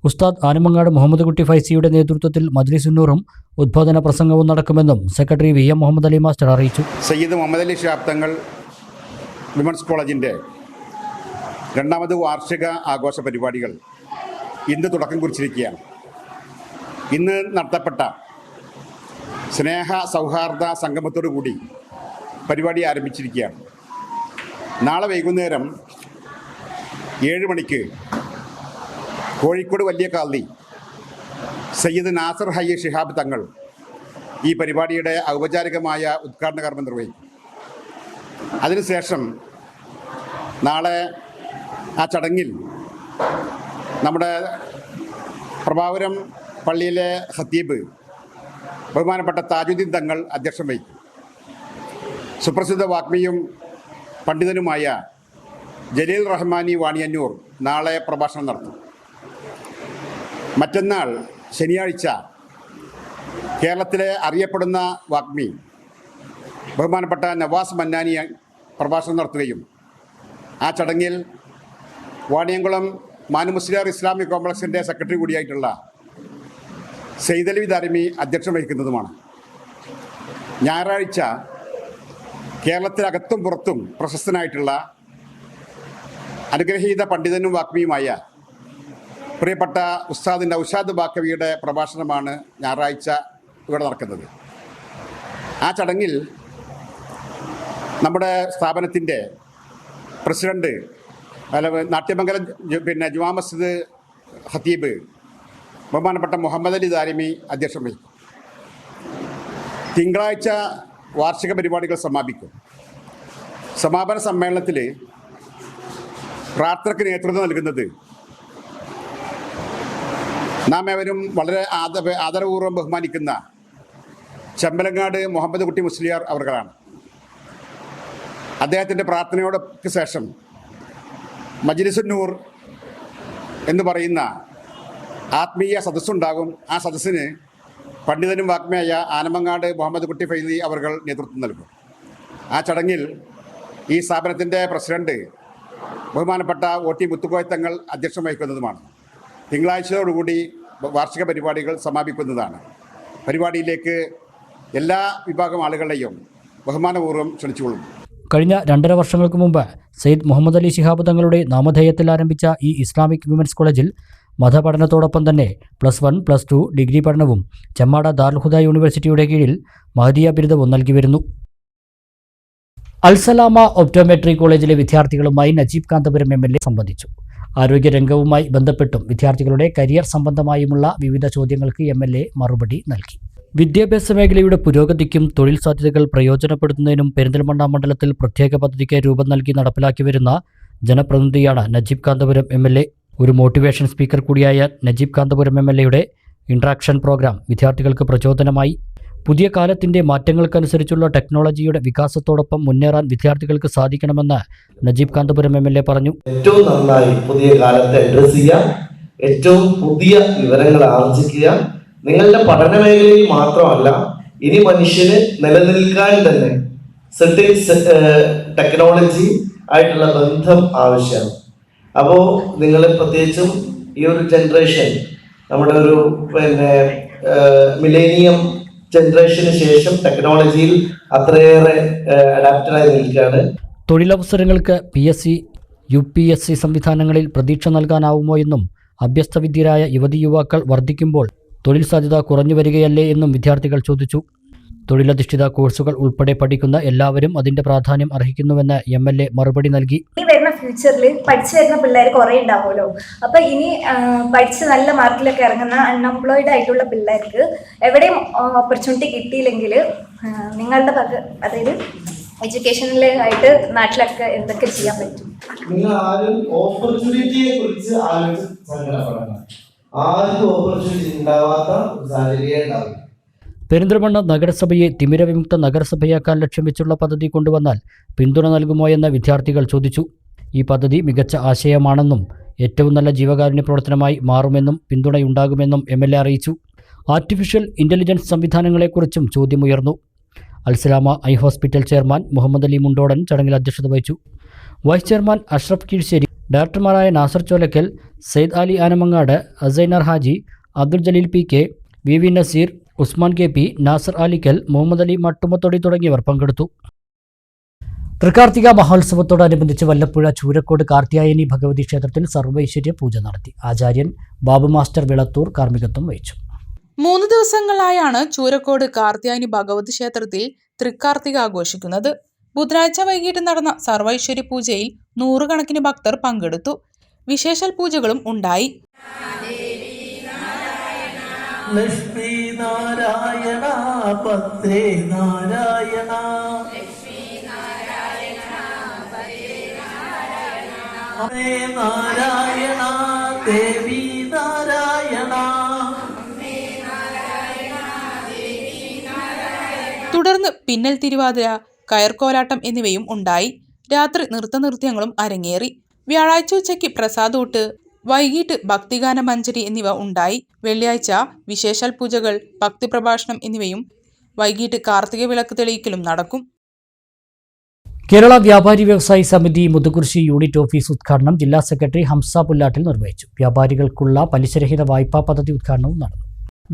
Speaker 1: ഉസ്താദ് ആനമങ്ങാട് മുഹമ്മദ് കുട്ടി ഫൈസിയുടെ നേതൃത്വത്തിൽ മജ്ലിസുന്നൂറും ഉദ്ബോധന പ്രസംഗവും നടക്കുമെന്നും secretary VM Muhammad Ali master അറിയിച്ചു.
Speaker 10: സയ്യിദ് മുഹമ്മദ് അലി ശിഹാബ് തങ്ങൾ വിമൻസ് കോളേജിൻ്റെ 2ാമത് വാർഷിക ആഘോഷ പരിപാടികൾ ഇന്ന് തുടക്കം കുറിച്ചിരിക്കുകയാണ്. ഇന്ന് നടത്തപ്പെട്ട സ്നേഹ സൗഹാർദ്ദ സംഗമത്തോടു കൂടി പരിപാടി ആരംഭിച്ചിരിക്കുകയാണ്. നാളെ വൈകുന്നേരം 7 മണിക്ക് കോഴിക്കോട് വലിയ കാലി സയ്യിദ് നാസർ ഹൈ ശിഹാബ് തങ്ങൾ ഈ പരിപാടിയുടെ ഔപചാരികമായ ഉദ്ഘാടന കർമ്മം നിർവഹിക്കും. അതിനുശേഷം നാളെ ആ ചടങ്ങിൽ നമ്മുടെ പ്രഭാപുരം പള്ളിയിലെ ഖത്തീബ് ബഹുമാനപ്പെട്ട താജുദ്ദീൻ തങ്ങൾ അധ്യക്ഷം വഹിക്കും. സുപ്രസിദ്ധ വാഗ്മിയും പണ്ഡിതനുമായ ജലീൽ റഹ്മാനി വാണിയന്നൂർ നാളെ പ്രഭാഷണം നടത്തും. മറ്റന്നാൾ ശനിയാഴ്ച കേരളത്തിലെ അറിയപ്പെടുന്ന വാഗ്മി ബഹുമാനപ്പെട്ട നവാസ് മന്നാനി പ്രഭാഷണം നടത്തുകയും ആ ചടങ്ങിൽ വാണിയംകുളം മാനു മുസ്ലിയാർ ഇസ്ലാമിക് കോംപ്ലക്സിൻ്റെ സെക്രട്ടറി കൂടിയായിട്ടുള്ള സൈദലവി ദാരിമി അധ്യക്ഷം വഹിക്കുന്നതുമാണ്. ഞായറാഴ്ച കേരളത്തിനകത്തും പുറത്തും പ്രശസ്തനായിട്ടുള്ള അനുഗ്രഹീത പണ്ഡിതനും വാഗ്മിയുമായ
Speaker 18: പ്രിയപ്പെട്ട ഉസ്താദ് നൗഷാദ് ബാക്കവിയുടെ പ്രഭാഷണമാണ് ഞായറാഴ്ച ഇവിടെ നടക്കുന്നത്. ആ ചടങ്ങിൽ നമ്മുടെ സ്ഥാപനത്തിൻ്റെ പ്രസിഡന്റ് നാട്യമംഗലം ജുമാ മസ്ജിദ് ഖത്തീബ് ബഹുമാനപ്പെട്ട മുഹമ്മദ് അലി ദാരിമി അധ്യക്ഷം വഹിക്കും. തിങ്കളാഴ്ച വാർഷിക പരിപാടികൾ സമാപിക്കും. സമാപന സമ്മേളനത്തിൽ പ്രാർത്ഥനയ്ക്ക് നേതൃത്വം നൽകുന്നത് നാം ഏവരും വളരെ ആദരപൂർവ്വം ബഹുമാനിക്കുന്ന ചെമ്പലങ്ങാട് മുഹമ്മദ് കുട്ടി മുസ്ലിയാർ അവർകളാണ്. അദ്ദേഹത്തിൻ്റെ പ്രാർത്ഥനയോടൊക്കെ ശേഷം മജ്ലിസുന്നൂർ എന്ന് പറയുന്ന ആത്മീയ സദസ്സുണ്ടാകും. ആ സദസ്സിന് പണ്ഡിതനും വാഗ്മിയായ ആനമങ്ങാട് മുഹമ്മദ് കുട്ടി ഫൈസി അവർകൾ നേതൃത്വം നൽകും. ആ ചടങ്ങിൽ ഈ സ്ഥാപനത്തിൻ്റെ പ്രസിഡന്റ് ബഹുമാനപ്പെട്ട OT മുത്തുക്കോയ തങ്ങൾ അധ്യക്ഷം വഹിക്കുന്നതുമാണ്. തിങ്കളാഴ്ചയോടുകൂടി വാർഷിക പരിപാടികൾ സമാപിക്കുന്നതാണ്. പരിപാടിയിലേക്ക് എല്ലാ വിഭാഗം ആളുകളെയും ബഹുമാനപൂർവ്വം ക്ഷണിച്ചുകൊള്ളുന്നു.
Speaker 1: കഴിഞ്ഞ 2.5 വർഷങ്ങൾക്ക് മുമ്പ് സയ്യിദ് മുഹമ്മദ് അലി ശിഹാബ് തങ്ങളുടെ നാമധേയത്തിൽ ആരംഭിച്ച ഈ ഇസ്ലാമിക് വിമൻസ് കോളേജിൽ മതപഠനത്തോടൊപ്പം തന്നെ +1, +2 ഡിഗ്രി പഠനവും ചെമ്മാട ദാറുൽ ഹുദ യൂണിവേഴ്സിറ്റിയുടെ കീഴിൽ മഹദിയ ബിരുദവും നൽകി വരുന്നു. അൽസലാമ ഒപ്റ്റോമെട്രി കോളേജിലെ വിദ്യാർത്ഥികളുമായി നജീബ് കാന്തപുരം MLA സംബന്ധിച്ചു. ആരോഗ്യരംഗവുമായി ബന്ധപ്പെട്ടും വിദ്യാർത്ഥികളുടെ കരിയർ സംബന്ധമായുമുള്ള വിവിധ ചോദ്യങ്ങൾക്ക് MLA മറുപടി നൽകി. വിദ്യാഭ്യാസ മേഖലയുടെ പുരോഗതിക്കും തൊഴിൽ സാധ്യതകൾ പ്രയോജനപ്പെടുത്തുന്നതിനും പെരിന്തൽമണ്ണ മണ്ഡലത്തിൽ പ്രത്യേക പദ്ധതിക്ക് രൂപം നൽകി നടപ്പിലാക്കി വരുന്ന ജനപ്രതിനിധിയാണ് നജീബ് കാന്തപുരം MLA. ഒരു മോട്ടിവേഷൻ സ്പീക്കർ കൂടിയായ നജീബ് കാന്തപുരം MLAയുടെ ഇൻട്രാക്ഷൻ പ്രോഗ്രാം വിദ്യാർത്ഥികൾക്ക് പ്രചോദനമായി. പുതിയ കാലത്തിൻ്റെ മാറ്റങ്ങൾക്കനുസരിച്ചുള്ള ടെക്നോളജിയുടെ വികാസത്തോടൊപ്പം മുന്നേറാൻ വിദ്യാർത്ഥികൾക്ക് സാധിക്കണമെന്ന് നജീബ് കാന്തപുരം MLA പറഞ്ഞു.
Speaker 19: ഏറ്റവും നന്നായി പുതിയ കാലത്തെ അഡ്രസ് ചെയ്യുക, ഏറ്റവും പുതിയ വിവരങ്ങൾ ആർജിക്കുക. നിങ്ങളുടെ പഠന മേഖലയിൽ മാത്രമല്ല, ഇനി മനുഷ്യന് നിലനിൽക്കാൻ തന്നെ ടെക്നോളജി ആയിട്ടുള്ള ബന്ധം ആവശ്യമാണ്. അപ്പോൾ നിങ്ങൾ പ്രത്യേകിച്ചും ഈ ഒരു ജനറേഷൻ, നമ്മുടെ ഒരു മിലേനിയം ജനറേഷന് ശേഷം ടെക്നോളജിയിൽ അത്രയേറെ അഡാപ്റ്റഡായി നിൽക്കുകയാണ്.
Speaker 1: തൊഴിലവസരങ്ങൾക്ക് PSC, UPSC സംവിധാനങ്ങളിൽ പ്രതീക്ഷ നൽകാനാവുമോ എന്നും അഭ്യസ്തവിദ്യരായ യുവതി യുവാക്കൾ വർദ്ധിക്കുമ്പോൾ തൊഴിൽ സാധ്യത കുറഞ്ഞു വരികയല്ലേ എന്നും വിദ്യാർത്ഥികൾ ചോദിച്ചു. തൊഴിലധിഷ്ഠിത കോഴ്സുകൾ ഉൾപ്പെടെ പഠിക്കുന്ന എല്ലാവരും അതിന്റെ പ്രാധാന്യം അർഹിക്കുന്നുവെന്ന് MLA മറുപടി നൽകി.
Speaker 20: ഇനി വരുന്ന ഫ്യൂച്ചറിൽ പഠിച്ചു വരുന്ന പിള്ളേർ കുറേ ഉണ്ടാവുമല്ലോ. അപ്പൊ ഇനി പഠിച്ച് നല്ല മാർക്കിലൊക്കെ ഇറങ്ങുന്ന അൺഎംപ്ലോയിഡ് ആയിട്ടുള്ള പിള്ളേർക്ക് എവിടെയും ഓപ്പർച്യൂണിറ്റി കിട്ടിയില്ലെങ്കിൽ നിങ്ങളുടെ അതായത് എഡ്യൂക്കേഷനിലായിട്ട് നാട്ടിലൊക്കെ എന്തൊക്കെ ചെയ്യാൻ പറ്റും.
Speaker 19: നിങ്ങൾ ആരും ഓപ്പർച്യൂണിറ്റിയെ കുറിച്ച് ആർക്കും ഓപ്പർച്യൂണിറ്റി ഉണ്ടാവാത്ത സാഹചര്യം ഉണ്ടാവില്ല.
Speaker 1: പെരിന്തൽമണ്ണ നഗരസഭയെ തിമിരവിമുക്ത നഗരസഭയാക്കാൻ ലക്ഷ്യം വെച്ചുള്ള പദ്ധതി കൊണ്ടുവന്നാൽ പിന്തുണ നൽകുമോ എന്ന് വിദ്യാർത്ഥികൾ ചോദിച്ചു. ഈ പദ്ധതി മികച്ച ആശയമാണെന്നും ഏറ്റവും നല്ല ജീവകാരുണ്യ പ്രവർത്തനമായി മാറുമെന്നും പിന്തുണയുണ്ടാകുമെന്നും MLA അറിയിച്ചു. ആർട്ടിഫിഷ്യൽ ഇന്റലിജൻസ് സംവിധാനങ്ങളെക്കുറിച്ചും ചോദ്യമുയർന്നു. Alsalama eye hospital chairman Muhammad Ali Mundodan ചടങ്ങിൽ അധ്യക്ഷത വഹിച്ചു. വൈസ് ചെയർമാൻ അഷ്റഫ് കീഴ്ശ്ശേരി, ഡയറക്ടർമാരായ Nasar Cholakkal, Sayyid Ali Anamangad, Asainar Haji, Abdul Jaleel PK, VV Naseer, Usman KP, Nasar Alikkal, Muhammad Ali Mattumathodi തുടങ്ങിയവർ പങ്കെടുത്തു. തൃക്കാർത്തിക മഹോത്സവത്തോടനുബന്ധിച്ച് വല്ലപ്പുഴ ചൂരക്കോട് കാർത്യായനി ഭഗവതി ക്ഷേത്രത്തിൽ സർവൈശ്വര്യ പൂജ നടത്തി. ആചാര്യൻ ബാബു മാസ്റ്റർ വിളത്തൂർ കാർമ്മികത്വം വഹിച്ചു.
Speaker 3: 3 ദിവസങ്ങളായാണ് ചൂരക്കോട് കാർത്യായനി ഭഗവതി ക്ഷേത്രത്തിൽ തൃക്കാർത്തിക ആഘോഷിക്കുന്നത്. ബുധനാഴ്ച വൈകിട്ട് നടന്ന സർവൈശ്വര്യ പൂജയിൽ 100 കണക്കിന് ഭക്തർ പങ്കെടുത്തു. വിശേഷൽ പൂജകളും ഉണ്ടായി.
Speaker 21: ലക്ഷ്മി നാരായണ പത്രേ നാരായണ, അമ്മേ നാരായണ ദേവി നാരായണ.
Speaker 3: തുടർന്ന് പിന്നൽ തിരുവാതിര, കയർക്കോലാട്ടം എന്നിവയും ഉണ്ടായി. രാത്രി നൃത്തനൃത്യങ്ങളും അരങ്ങേറി. വ്യാഴാഴ്ച ഉച്ചയ്ക്ക് പ്രസാദൂട്ട്, വൈകിട്ട് ഭക്തിഗാന മഞ്ജരി എന്നിവ ഉണ്ടായി. വെള്ളിയാഴ്ച വിശേഷാൽ പൂജകൾ, ഭക്തിപ്രഭാഷണം എന്നിവയും വൈകിട്ട് കാർത്തിക വിളക്ക് തെളിയിക്കലും നടക്കും.
Speaker 1: കേരള വ്യാപാരി വ്യവസായി സമിതി മുതുകുരിശി യൂണിറ്റ് ഓഫീസ് ഉദ്ഘാടനം ജില്ലാ സെക്രട്ടറി ഹംസ പുല്ലാട്ടിൽ നിർവഹിച്ചു. വ്യാപാരികൾക്കുള്ള പലിശരഹിത വായ്പാ പദ്ധതി ഉദ്ഘാടനവും നടന്നു.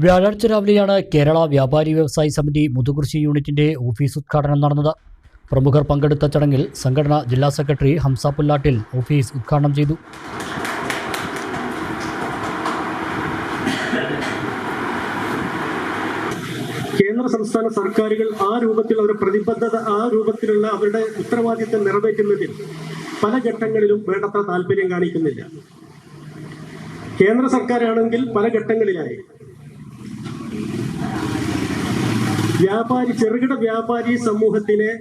Speaker 1: വ്യാഴാഴ്ച രാവിലെയാണ് കേരള വ്യാപാരി വ്യവസായി സമിതി മുതുകുരിശി യൂണിറ്റിന്റെ ഓഫീസ് ഉദ്ഘാടനം നടന്നത്. പ്രമുഖർ പങ്കെടുത്ത ചടങ്ങിൽ സംഘടന ജില്ലാ സെക്രട്ടറി ഹംസ പുല്ലാട്ടിൽ ഓഫീസ് ഉദ്ഘാടനം ചെയ്തു.
Speaker 2: സംസ്ഥാന സർക്കാരുകൾ ആ രൂപത്തിൽ അവരുടെ പ്രതിബദ്ധത, ആ രൂപത്തിലുള്ള അവരുടെ ഉത്തരവാദിത്തം നിറവേറ്റുന്നതിൽ പല ഘട്ടങ്ങളിലും വേണ്ടത്ര താല്പര്യം കാണിക്കുന്നില്ല. കേന്ദ്ര സർക്കാരാണെങ്കിൽ പല ഘട്ടങ്ങളിലായി ചെറുകിട വ്യാപാരി സമൂഹത്തിനെ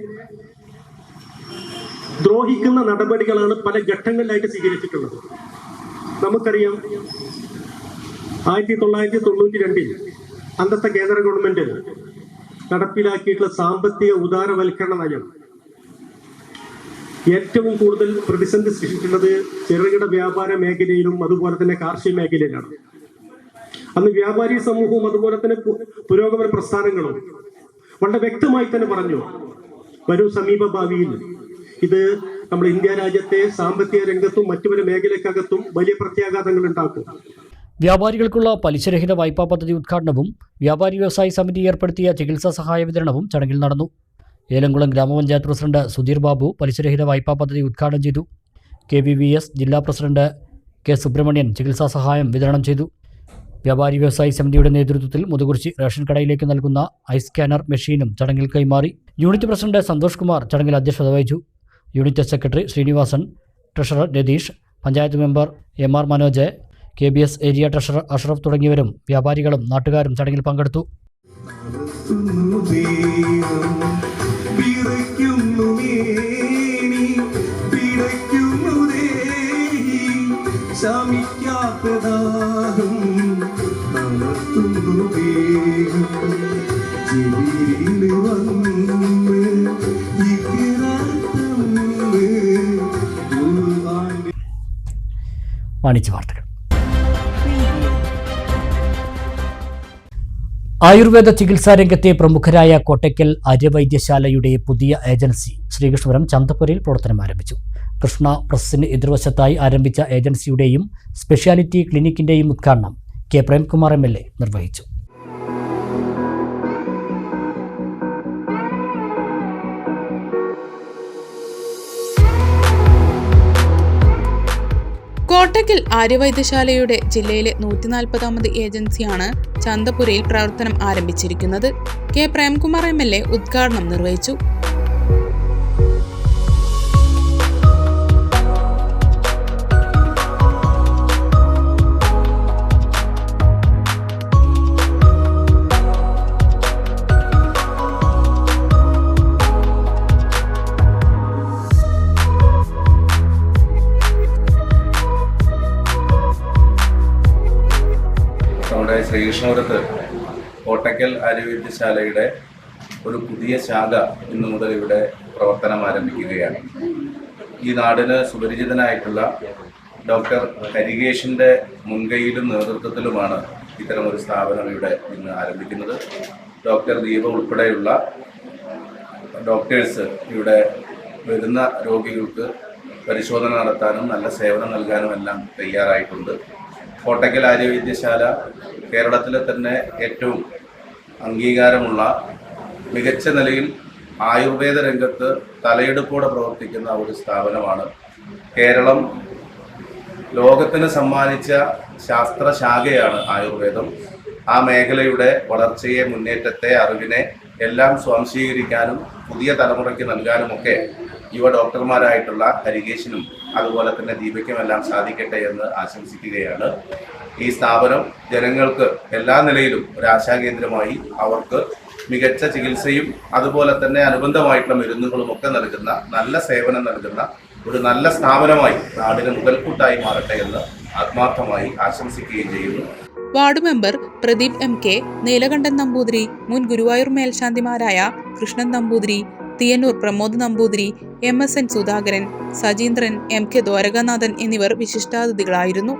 Speaker 2: ദ്രോഹിക്കുന്ന നടപടികളാണ് പല ഘട്ടങ്ങളിലായിട്ട് സ്വീകരിച്ചിട്ടുള്ളത്. നമുക്കറിയാം, 1992 അന്നത്തെ കേന്ദ്ര ഗവൺമെന്റ് നടപ്പിലാക്കിയിട്ടുള്ള സാമ്പത്തിക ഉദാരവൽക്കരണ നയം ഏറ്റവും കൂടുതൽ പ്രതിസന്ധി സൃഷ്ടിച്ചിട്ടുള്ളത് ചെറുകിട വ്യാപാര മേഖലയിലും അതുപോലെ തന്നെ കാർഷിക മേഖലയിലാണ്. അന്ന് വ്യാപാരി സമൂഹവും അതുപോലെ തന്നെ പുരോഗമന പ്രസ്ഥാനങ്ങളും വളരെ വ്യക്തമായി തന്നെ പറഞ്ഞു, വരും സമീപ ഭാവിയിൽ ഇത് നമ്മുടെ ഇന്ത്യ രാജ്യത്തെ സാമ്പത്തിക രംഗത്തും മറ്റു പല മേഖലക്കകത്തും വലിയ പ്രത്യാഘാതങ്ങൾ ഉണ്ടാക്കും.
Speaker 1: വ്യാപാരികൾക്കുള്ള പലിശരഹിത വായ്പാ പദ്ധതി ഉദ്ഘാടനവും വ്യാപാരി വ്യവസായി സമിതി ഏർപ്പെടുത്തിയ ചികിത്സാ സഹായ വിതരണവും ചടങ്ങിൽ നടന്നു. ഏലംകുളം ഗ്രാമപഞ്ചായത്ത് പ്രസിഡന്റ് സുധീർ ബാബു പലിശരഹിത വായ്പാ പദ്ധതി ഉദ്ഘാടനം ചെയ്തു. KVVS ജില്ലാ പ്രസിഡന്റ് K. സുബ്രഹ്മണ്യൻ ചികിത്സാ സഹായം വിതരണം ചെയ്തു. വ്യാപാരി വ്യവസായി സമിതിയുടെ നേതൃത്വത്തിൽ മുതുകുറിശി റേഷൻ കടയിലേക്ക് നൽകുന്ന ഐ സ്കാനർ മെഷീനും ചടങ്ങിൽ കൈമാറി. യൂണിറ്റ് പ്രസിഡന്റ് സന്തോഷ് കുമാർ ചടങ്ങിൽ അധ്യക്ഷത വഹിച്ചു. Unit secretary Srinivasan, treasurer Ratheesh, panchayat member MR Manoj, KBS area treasurer Ashraf തുടങ്ങിയവരും വ്യാപാരികളും നാട്ടുകാരും ചടങ്ങിൽ പങ്കെടുത്തു. വാണിജ്യ വാർത്തകൾ. ആയുർവേദ ചികിത്സാ രംഗത്തെ പ്രമുഖരായ കോട്ടയ്ക്കൽ ആര്യവൈദ്യശാലയുടെ പുതിയ ഏജൻസി ശ്രീകൃഷ്ണപുരം ചന്തപ്പുരയിൽ പ്രവർത്തനം ആരംഭിച്ചു. കൃഷ്ണ പ്രസ്സിന് എതിർവശത്തായി ആരംഭിച്ച ഏജൻസിയുടെയും സ്പെഷ്യാലിറ്റി ക്ലിനിക്കിന്റെയും ഉദ്ഘാടനം K. പ്രേംകുമാർ MLA നിർവഹിച്ചു.
Speaker 3: കോട്ടയ്ക്കൽ ആര്യവൈദ്യശാലയുടെ ജില്ലയിലെ 140ാമത് ഏജൻസിയാണ് ചന്തപുരയിൽ പ്രവർത്തനം ആരംഭിച്ചിരിക്കുന്നത്. K. പ്രേംകുമാർ MLA ഉദ്ഘാടനം നിർവഹിച്ചു.
Speaker 22: നമ്മുടെ ശ്രീകൃഷ്ണപുരത്ത് കോട്ടയ്ക്കൽ ആര്യവൈദ്യശാലയുടെ ഒരു പുതിയ ശാഖ ഇന്നു മുതൽ ഇവിടെ പ്രവർത്തനം ആരംഭിക്കുകയാണ്. ഈ നാടിന് സുപരിചിതനായിട്ടുള്ള ഡോക്ടർ കരികേഷിൻ്റെ മുൻകൈയിലും നേതൃത്വത്തിലുമാണ് ഇത്തരമൊരു സ്ഥാപനം ഇവിടെ ഇന്ന് ആരംഭിക്കുന്നത്. ഡോക്ടർ ദീപ ഉൾപ്പെടെയുള്ള ഡോക്ടേഴ്സ് ഇവിടെ വരുന്ന രോഗികൾക്ക് പരിശോധന നടത്താനും നല്ല സേവനം നൽകാനും എല്ലാം തയ്യാറായിട്ടുണ്ട്. കോട്ടയ്ക്കൽ ആര്യവൈദ്യശാല കേരളത്തിലെ തന്നെ ഏറ്റവും അംഗീകാരമുള്ള മികച്ച നിലയിൽ ആയുർവേദ രംഗത്ത് തലയെടുപ്പോടെ പ്രവർത്തിക്കുന്ന ഒരു സ്ഥാപനമാണ്. കേരളം ലോകത്തിന് സമ്മാനിച്ച ശാസ്ത്രശാഖയാണ് ആയുർവേദം. ആ മേഖലയുടെ വളർച്ചയെ, മുന്നേറ്റത്തെ, അറിവിനെ എല്ലാം സ്വാംശീകരിക്കാനും പുതിയ തലമുറയ്ക്ക് നൽകാനുമൊക്കെ യുവ ഡോക്ടർമാരായിട്ടുള്ള ഹരികേശിനും അതുപോലെ തന്നെ ദീപയ്ക്കുമെല്ലാം സാധിക്കട്ടെ എന്ന് ആശംസിക്കുകയാണ്. ഈ സ്ഥാപനം ജനങ്ങൾക്ക് എല്ലാ നിലയിലും ഒരു ആശാകേന്ദ്രമായി അവർക്ക് മികച്ച ചികിത്സയും അതുപോലെ തന്നെ അനുബന്ധമായിട്ടുള്ള മരുന്നുകളും ഒക്കെ നൽകുന്ന നല്ല സേവനം നൽകുന്ന ഒരു നല്ല സ്ഥാപനമായി നാടിന് മുതൽക്കൂട്ടായി മാറട്ടെ എന്ന് ആത്മാർത്ഥമായി ആശംസിക്കുകയും ചെയ്യുന്നു.
Speaker 3: Ward member Pradeep MK, Neelakantan Namboothiri, മുൻ ഗുരുവായൂർ മേൽശാന്തിമാരായ കൃഷ്ണൻ നമ്പൂതിരി, തിയന്നൂർ പ്രമോദ് നമ്പൂതിരി, MSN സുധാകരൻ, സജീന്ദ്രൻ, MK ദ്വാരകാനാഥൻ എന്നിവർ വിശിഷ്ടാതിഥികളായിരുന്നു.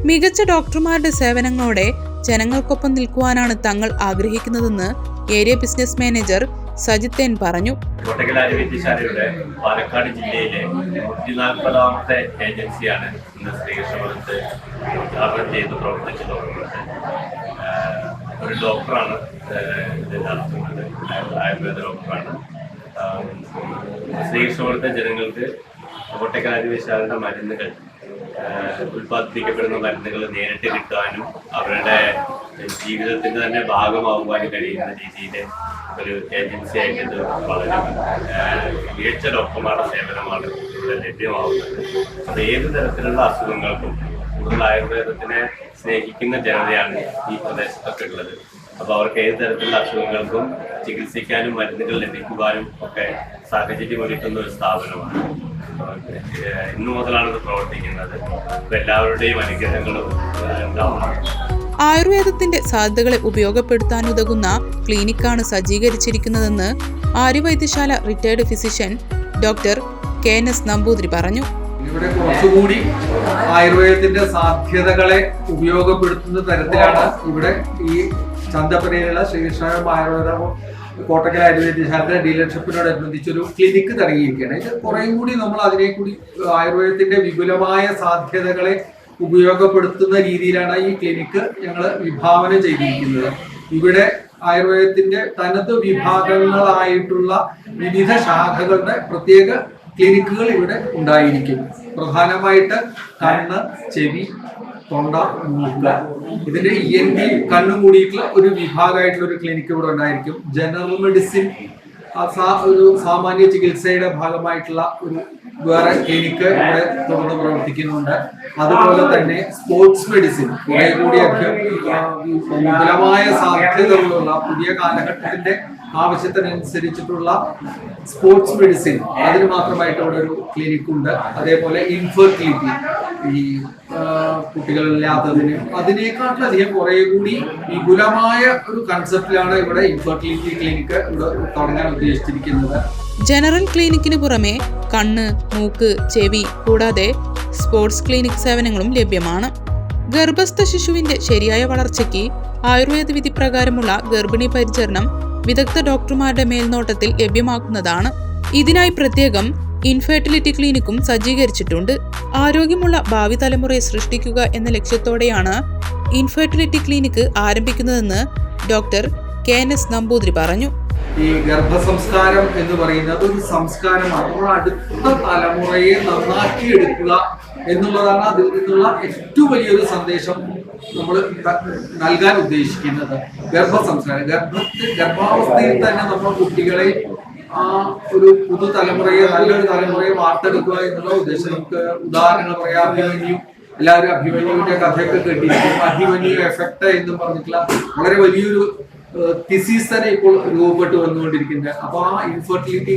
Speaker 3: മികച്ച ഡോക്ടർമാരുടെ സേവനങ്ങളോടെ ജനങ്ങൾക്കൊപ്പം നിൽക്കുവാനാണ് തങ്ങൾ ആഗ്രഹിക്കുന്നതെന്ന് area business manager Sajith N പറഞ്ഞു.
Speaker 23: കോട്ടയ്ക്കൽ ആര്യവൈദ്യശാലയുടെ പാലക്കാട് ജില്ലയിലെ 140ാമത്തെ ഏജൻസിയാണ് ഇന്ന് ശ്രീകൃഷ്ണപുരത്ത് ഉദ്ഘാടനം ചെയ്ത് പ്രവർത്തിച്ചു തുടങ്ങുന്നത്. ഒരു ഡോക്ടറാണ് ഇത് നടത്തുന്നത് ആയുർവേദ ഡോക്ടറാണ്. ശ്രീകൃഷ്ണപുരത്തെ ജനങ്ങൾക്ക് കോട്ടയ്ക്കൽ ആര്യവൈദ്യശാലയുടെ മരുന്നുകൾ ഉൽപ്പാദിപ്പിക്കപ്പെടുന്ന മരുന്നുകൾ നേരിട്ട് കിട്ടാനും അവരുടെ ജീവിതത്തിൻ്റെ തന്നെ ഭാഗമാകുവാനും കഴിയുന്ന രീതിയിൽ ഒരു ഏജൻസി ആയിട്ട് ഇത് വളരെ മികച്ച ഡോക്ടർമാരുടെ സേവനമാണ് ഇവിടെ ലഭ്യമാവുന്നത്. അത് ഏത് തരത്തിലുള്ള അസുഖങ്ങൾക്കും കൂടുതൽ ആയുർവേദത്തിനെ സ്നേഹിക്കുന്ന ജനതയാണ് ഈ പ്രദേശത്തൊക്കെ ഉള്ളത്. അപ്പോൾ അവർക്ക് ഏത് തരത്തിലുള്ള അസുഖങ്ങൾക്കും ചികിത്സിക്കാനും മരുന്നുകൾ ലഭിക്കുവാനും ഒക്കെ സാഹചര്യം ഒരുക്കുന്ന ഒരു സ്ഥാപനമാണ്. ഇന്നു മുതലാണ് ഇത് പ്രവർത്തിക്കുന്നത്. അപ്പോൾ എല്ലാവരുടെയും അനുഗ്രഹങ്ങളും ഉണ്ടാവണം.
Speaker 3: ആയുർവേദത്തിന്റെ സാധ്യതകളെ ഉപയോഗപ്പെടുത്താനുതകുന്ന ക്ലിനിക്കാണ് സജ്ജീകരിച്ചിരിക്കുന്നതെന്ന് Arya Vaidya Sala retired physician doctor KNS Namboothiri പറഞ്ഞു.
Speaker 4: ഇവിടെ കുറച്ചുകൂടി ആയുർവേദത്തിന്റെ സാധ്യതകളെ ഉപയോഗപ്പെടുത്തുന്ന തരത്തിലാണ് ഇവിടെ ഈ ചന്തപ്പനയിലുള്ള ശ്രീകൃഷ്ണ ആയുർവേദ കോട്ടയ്ക്കൽ ആയുർവേദശാലയുടെ ഡീലർഷിപ്പിനോടനുബന്ധിച്ചൊരു ക്ലിനിക്ക് തുടങ്ങിയിരിക്കുകയാണ്. ഇത് കുറേ കൂടി നമ്മൾ അതിനെ കൂടി ആയുർവേദത്തിന്റെ വിപുലമായ സാധ്യതകളെ ഉപയോഗപ്പെടുത്തുന്ന രീതിയിലാണ് ഈ ക്ലിനിക്ക് ഞങ്ങൾ വിഭാവന ചെയ്തിരിക്കുന്നത്. ഇവിടെ ആയുർവേദത്തിന്റെ തനത് വിഭാഗങ്ങളായിട്ടുള്ള വിവിധ ശാഖകളുടെ പ്രത്യേക ക്ലിനിക്കുകൾ ഇവിടെ ഉണ്ടായിരിക്കും. പ്രധാനമായിട്ട് കണ്ണ്, ചെവി, തൊണ്ട, മൂക്ക്, ഇതിന്റെ ENT കണ്ണും കൂടിയിട്ടുള്ള ഒരു വിഭാഗമായിട്ടുള്ള ഒരു ക്ലിനിക്ക് ഇവിടെ ഉണ്ടായിരിക്കും. ജനറൽ മെഡിസിൻ ഒരു സാമാന്യ ചികിത്സയുടെ ഭാഗമായിട്ടുള്ള ഒരു വേറെ ക്ലിനിക്ക് ഇവിടെ തുറന്ന് പ്രവർത്തിക്കുന്നുണ്ട്. അതുപോലെ തന്നെ സ്പോർട്സ് മെഡിസിൻ കുറെ കൂടി വിപുലമായ സാധ്യതകളുള്ള പുതിയ കാലഘട്ടത്തിന്റെ ആവശ്യത്തിനനുസരിച്ചിട്ടുള്ള സ്പോർട്സ് മെഡിസിൻ അതിന് മാത്രമായിട്ട് ഇവിടെ ഒരു ക്ലിനിക്കുണ്ട്. അതേപോലെ ഇൻഫെർട്ടിലിറ്റി, ഈ കുട്ടികളില്ലാത്തതിന് അതിനേക്കാട്ടിലധികം കുറെ കൂടി വിപുലമായ ഒരു കൺസെപ്റ്റിലാണ് ഇവിടെ ഇൻഫെർട്ടിലിറ്റി ക്ലിനിക്ക് ഇവിടെ തുടങ്ങാൻ ഉദ്ദേശിച്ചിരിക്കുന്നത്.
Speaker 3: ജനറൽ ക്ലിനിക്കിന് പുറമെ കണ്ണ്, മൂക്ക്, ചെവി കൂടാതെ സ്പോർട്സ് ക്ലിനിക് സേവനങ്ങളും ലഭ്യമാണ്. ഗർഭസ്ഥ ശിശുവിന്റെ ശരിയായ വളർച്ചയ്ക്ക് ആയുർവേദ വിധി പ്രകാരമുള്ള ഗർഭിണി പരിചരണം വിദഗ്ധ ഡോക്ടർമാരുടെ മേൽനോട്ടത്തിൽ ലഭ്യമാക്കുന്നതാണ്. ഇതിനായി പ്രത്യേകം ഇൻഫെർട്ടിലിറ്റി ക്ലിനിക്കും സജ്ജീകരിച്ചിട്ടുണ്ട്. ആരോഗ്യമുള്ള ഭാവി തലമുറയെ സൃഷ്ടിക്കുക എന്ന ലക്ഷ്യത്തോടെയാണ് ഇൻഫെർട്ടിലിറ്റി ക്ലിനിക്ക് ആരംഭിക്കുന്നതെന്ന് ഡോക്ടർ KNS നമ്പൂതിരി പറഞ്ഞു.
Speaker 4: ഈ ഗർഭസംസ്കാരം എന്ന് പറയുന്നത് ഒരു സംസ്കാരമാണ്. നമ്മൾ അടുത്ത തലമുറയെ നന്നാക്കിയെടുക്കുക എന്നുള്ളതാണ് അതിൽ നിന്നുള്ള ഏറ്റവും വലിയൊരു സന്ദേശം നമ്മൾ നൽകാൻ ഉദ്ദേശിക്കുന്നത്. ഗർഭസംസ്കാരം, ഗർഭാവസ്ഥയിൽ തന്നെ നമ്മൾ കുട്ടികളെ ഒരു പുതുതലമുറയെ, നല്ലൊരു തലമുറയെ വാർത്തെടുക്കുക എന്നുള്ള ഉദ്ദേശം. നമുക്ക് ഉദാഹരണങ്ങൾ പറയാം. അഭിമന്യു, എല്ലാവരും അഭിമന്യുവിന്റെ കഥയൊക്കെ കേട്ടിരിക്കും. അഭിമന്യു എഫക്ട് എന്ന് പറഞ്ഞിട്ടുള്ള വളരെ വലിയൊരു തിസീസ് തന്നെ ഇപ്പോൾ രൂപപ്പെട്ട് വന്നുകൊണ്ടിരിക്കുന്നത്. അപ്പൊ ആ ഇൻഫെർട്ടിലിറ്റി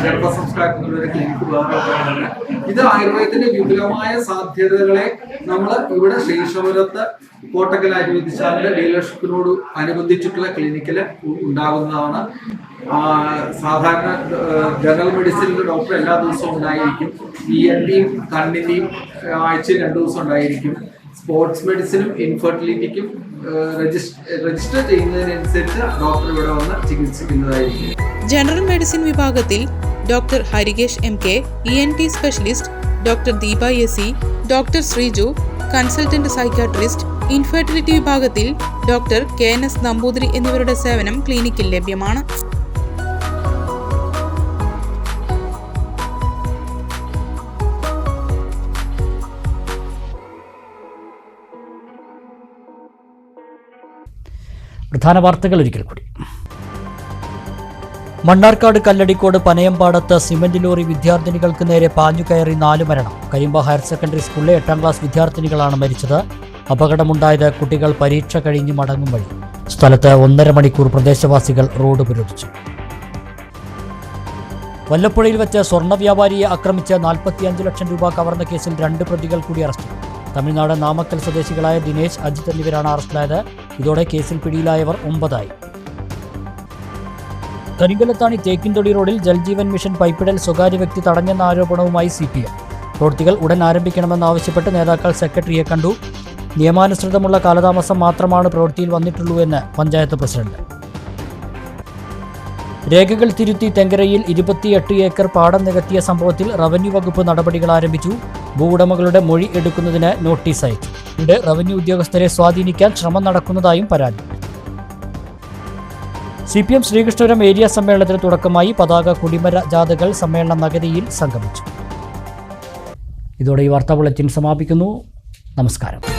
Speaker 4: ഗർഭസംസ്കാരത്തിനുള്ള ക്ലിനിക്ക് വേറെ. ഇത് ആയുർവേദത്തിന്റെ വിപുലമായ സാധ്യതകളെ നമ്മൾ ഇവിടെ ശ്രീകൃഷ്ണപുരത്ത് കോട്ടയ്ക്കൽ ആയുർവേദശാലയുടെ ഡീലർഷിപ്പിനോട് അനുബന്ധിച്ചിട്ടുള്ള ക്ലിനിക്കിൽ ഉണ്ടാകുന്നതാണ്. സാധാരണ ജനറൽ മെഡിസിനിലെ ഡോക്ടർ എല്ലാ ദിവസവും ഉണ്ടായിരിക്കും. ENTയും കണ്ണിന്റെയും ആഴ്ചയിൽ 2 ദിവസം ഉണ്ടായിരിക്കും. സ്പോർട്സ് മെഡിസിനും ഇൻഫെർട്ടിലിറ്റിക്കും രജിസ്റ്റർ ചെയ്യുന്നതിനനുസരിച്ച് ഡോക്ടർ ഇവിടെ വന്ന് ചികിത്സിക്കുന്നതായിരിക്കും.
Speaker 3: ജനറൽ മെഡിസിൻ വിഭാഗത്തിൽ doctor Harikesh MK, ENT specialist doctor Deepa SC, doctor Sreeju, consultant psychiatrist, infertility വിഭാഗത്തിൽ ഡോക്ടർ KNS നമ്പൂതിരി എന്നിവരുടെ സേവനം ക്ലിനിക്കിൽ ലഭ്യമാണ്.
Speaker 1: പ്രധാന വാർത്തകൾ ഒരിക്കൽ കൂടി. മണ്ണാർക്കാട് കല്ലടിക്കോട് പനയമ്പാടത്ത് സിമന്റ് ലോറി വിദ്യാർത്ഥിനികൾക്ക് നേരെ പാഞ്ഞുകയറി 4 മരണം. കരിമ്പ ഹയർ സെക്കൻഡറി സ്കൂളിലെ 8ാം ക്ലാസ് വിദ്യാർത്ഥിനികളാണ് മരിച്ചത്. അപകടമുണ്ടായത് കുട്ടികൾ പരീക്ഷ കഴിഞ്ഞ് മടങ്ങും വഴി. സ്ഥലത്ത് 1.5 മണിക്കൂർ പ്രദേശവാസികൾ റോഡ് ഉപരോധിച്ചു. വല്ലപ്പുഴയിൽ വെച്ച് സ്വർണ്ണ വ്യാപാരിയെ ആക്രമിച്ച് 45 ലക്ഷം രൂപ കവർന്ന കേസിൽ 2 പ്രതികൾ കൂടി അറസ്റ്റിൽ. തമിഴ്നാട് നാമക്കൽ സ്വദേശികളായ ദിനേശ്, അജിത് എന്നിവരാണ് അറസ്റ്റിലായത്. ഇതോടെ കേസിൽ പിടിയിലായവർ 9 ആയി. കരിങ്കലത്താണി തേക്കിൻതൊടി റോഡിൽ ജൽജീവൻ മിഷൻ പൈപ്പിടൽ സ്വകാര്യ വ്യക്തി തടഞ്ഞെന്ന ആരോപണവുമായി CPM. പ്രവൃത്തികൾ ഉടൻ ആരംഭിക്കണമെന്നാവശ്യപ്പെട്ട് നേതാക്കൾ സെക്രട്ടറിയെ കണ്ടു. നിയമാനുസൃതമുള്ള കാലതാമസം മാത്രമാണ് പ്രവൃത്തിയിൽ വന്നിട്ടുള്ളൂ എന്ന് പഞ്ചായത്ത് പ്രസിഡന്റ്. രേഖകൾ തിരുത്തി തെങ്കരയിൽ 28 ഏക്കർ പാടം നികത്തിയ സംഭവത്തിൽ റവന്യൂ വകുപ്പ് നടപടികൾ ആരംഭിച്ചു. ഭൂവുടമകളുടെ മൊഴി എടുക്കുന്നതിന് നോട്ടീസ് അയച്ചു. ഇവിടെ റവന്യൂ ഉദ്യോഗസ്ഥരെ സ്വാധീനിക്കാൻ ശ്രമം നടക്കുന്നതായും പരാതി. CPM ശ്രീകൃഷ്ണപുരം ഏരിയ സമ്മേളനത്തിന് തുടക്കമായി പതാക കൊടിമര ജാഥകൾ സമ്മേളന നഗരിയിൽ സംഗമിച്ചു. ഇതോടെ ഈ വാർത്താ ബുള്ളറ്റിൻ സമാപിക്കുന്നു. നമസ്കാരം.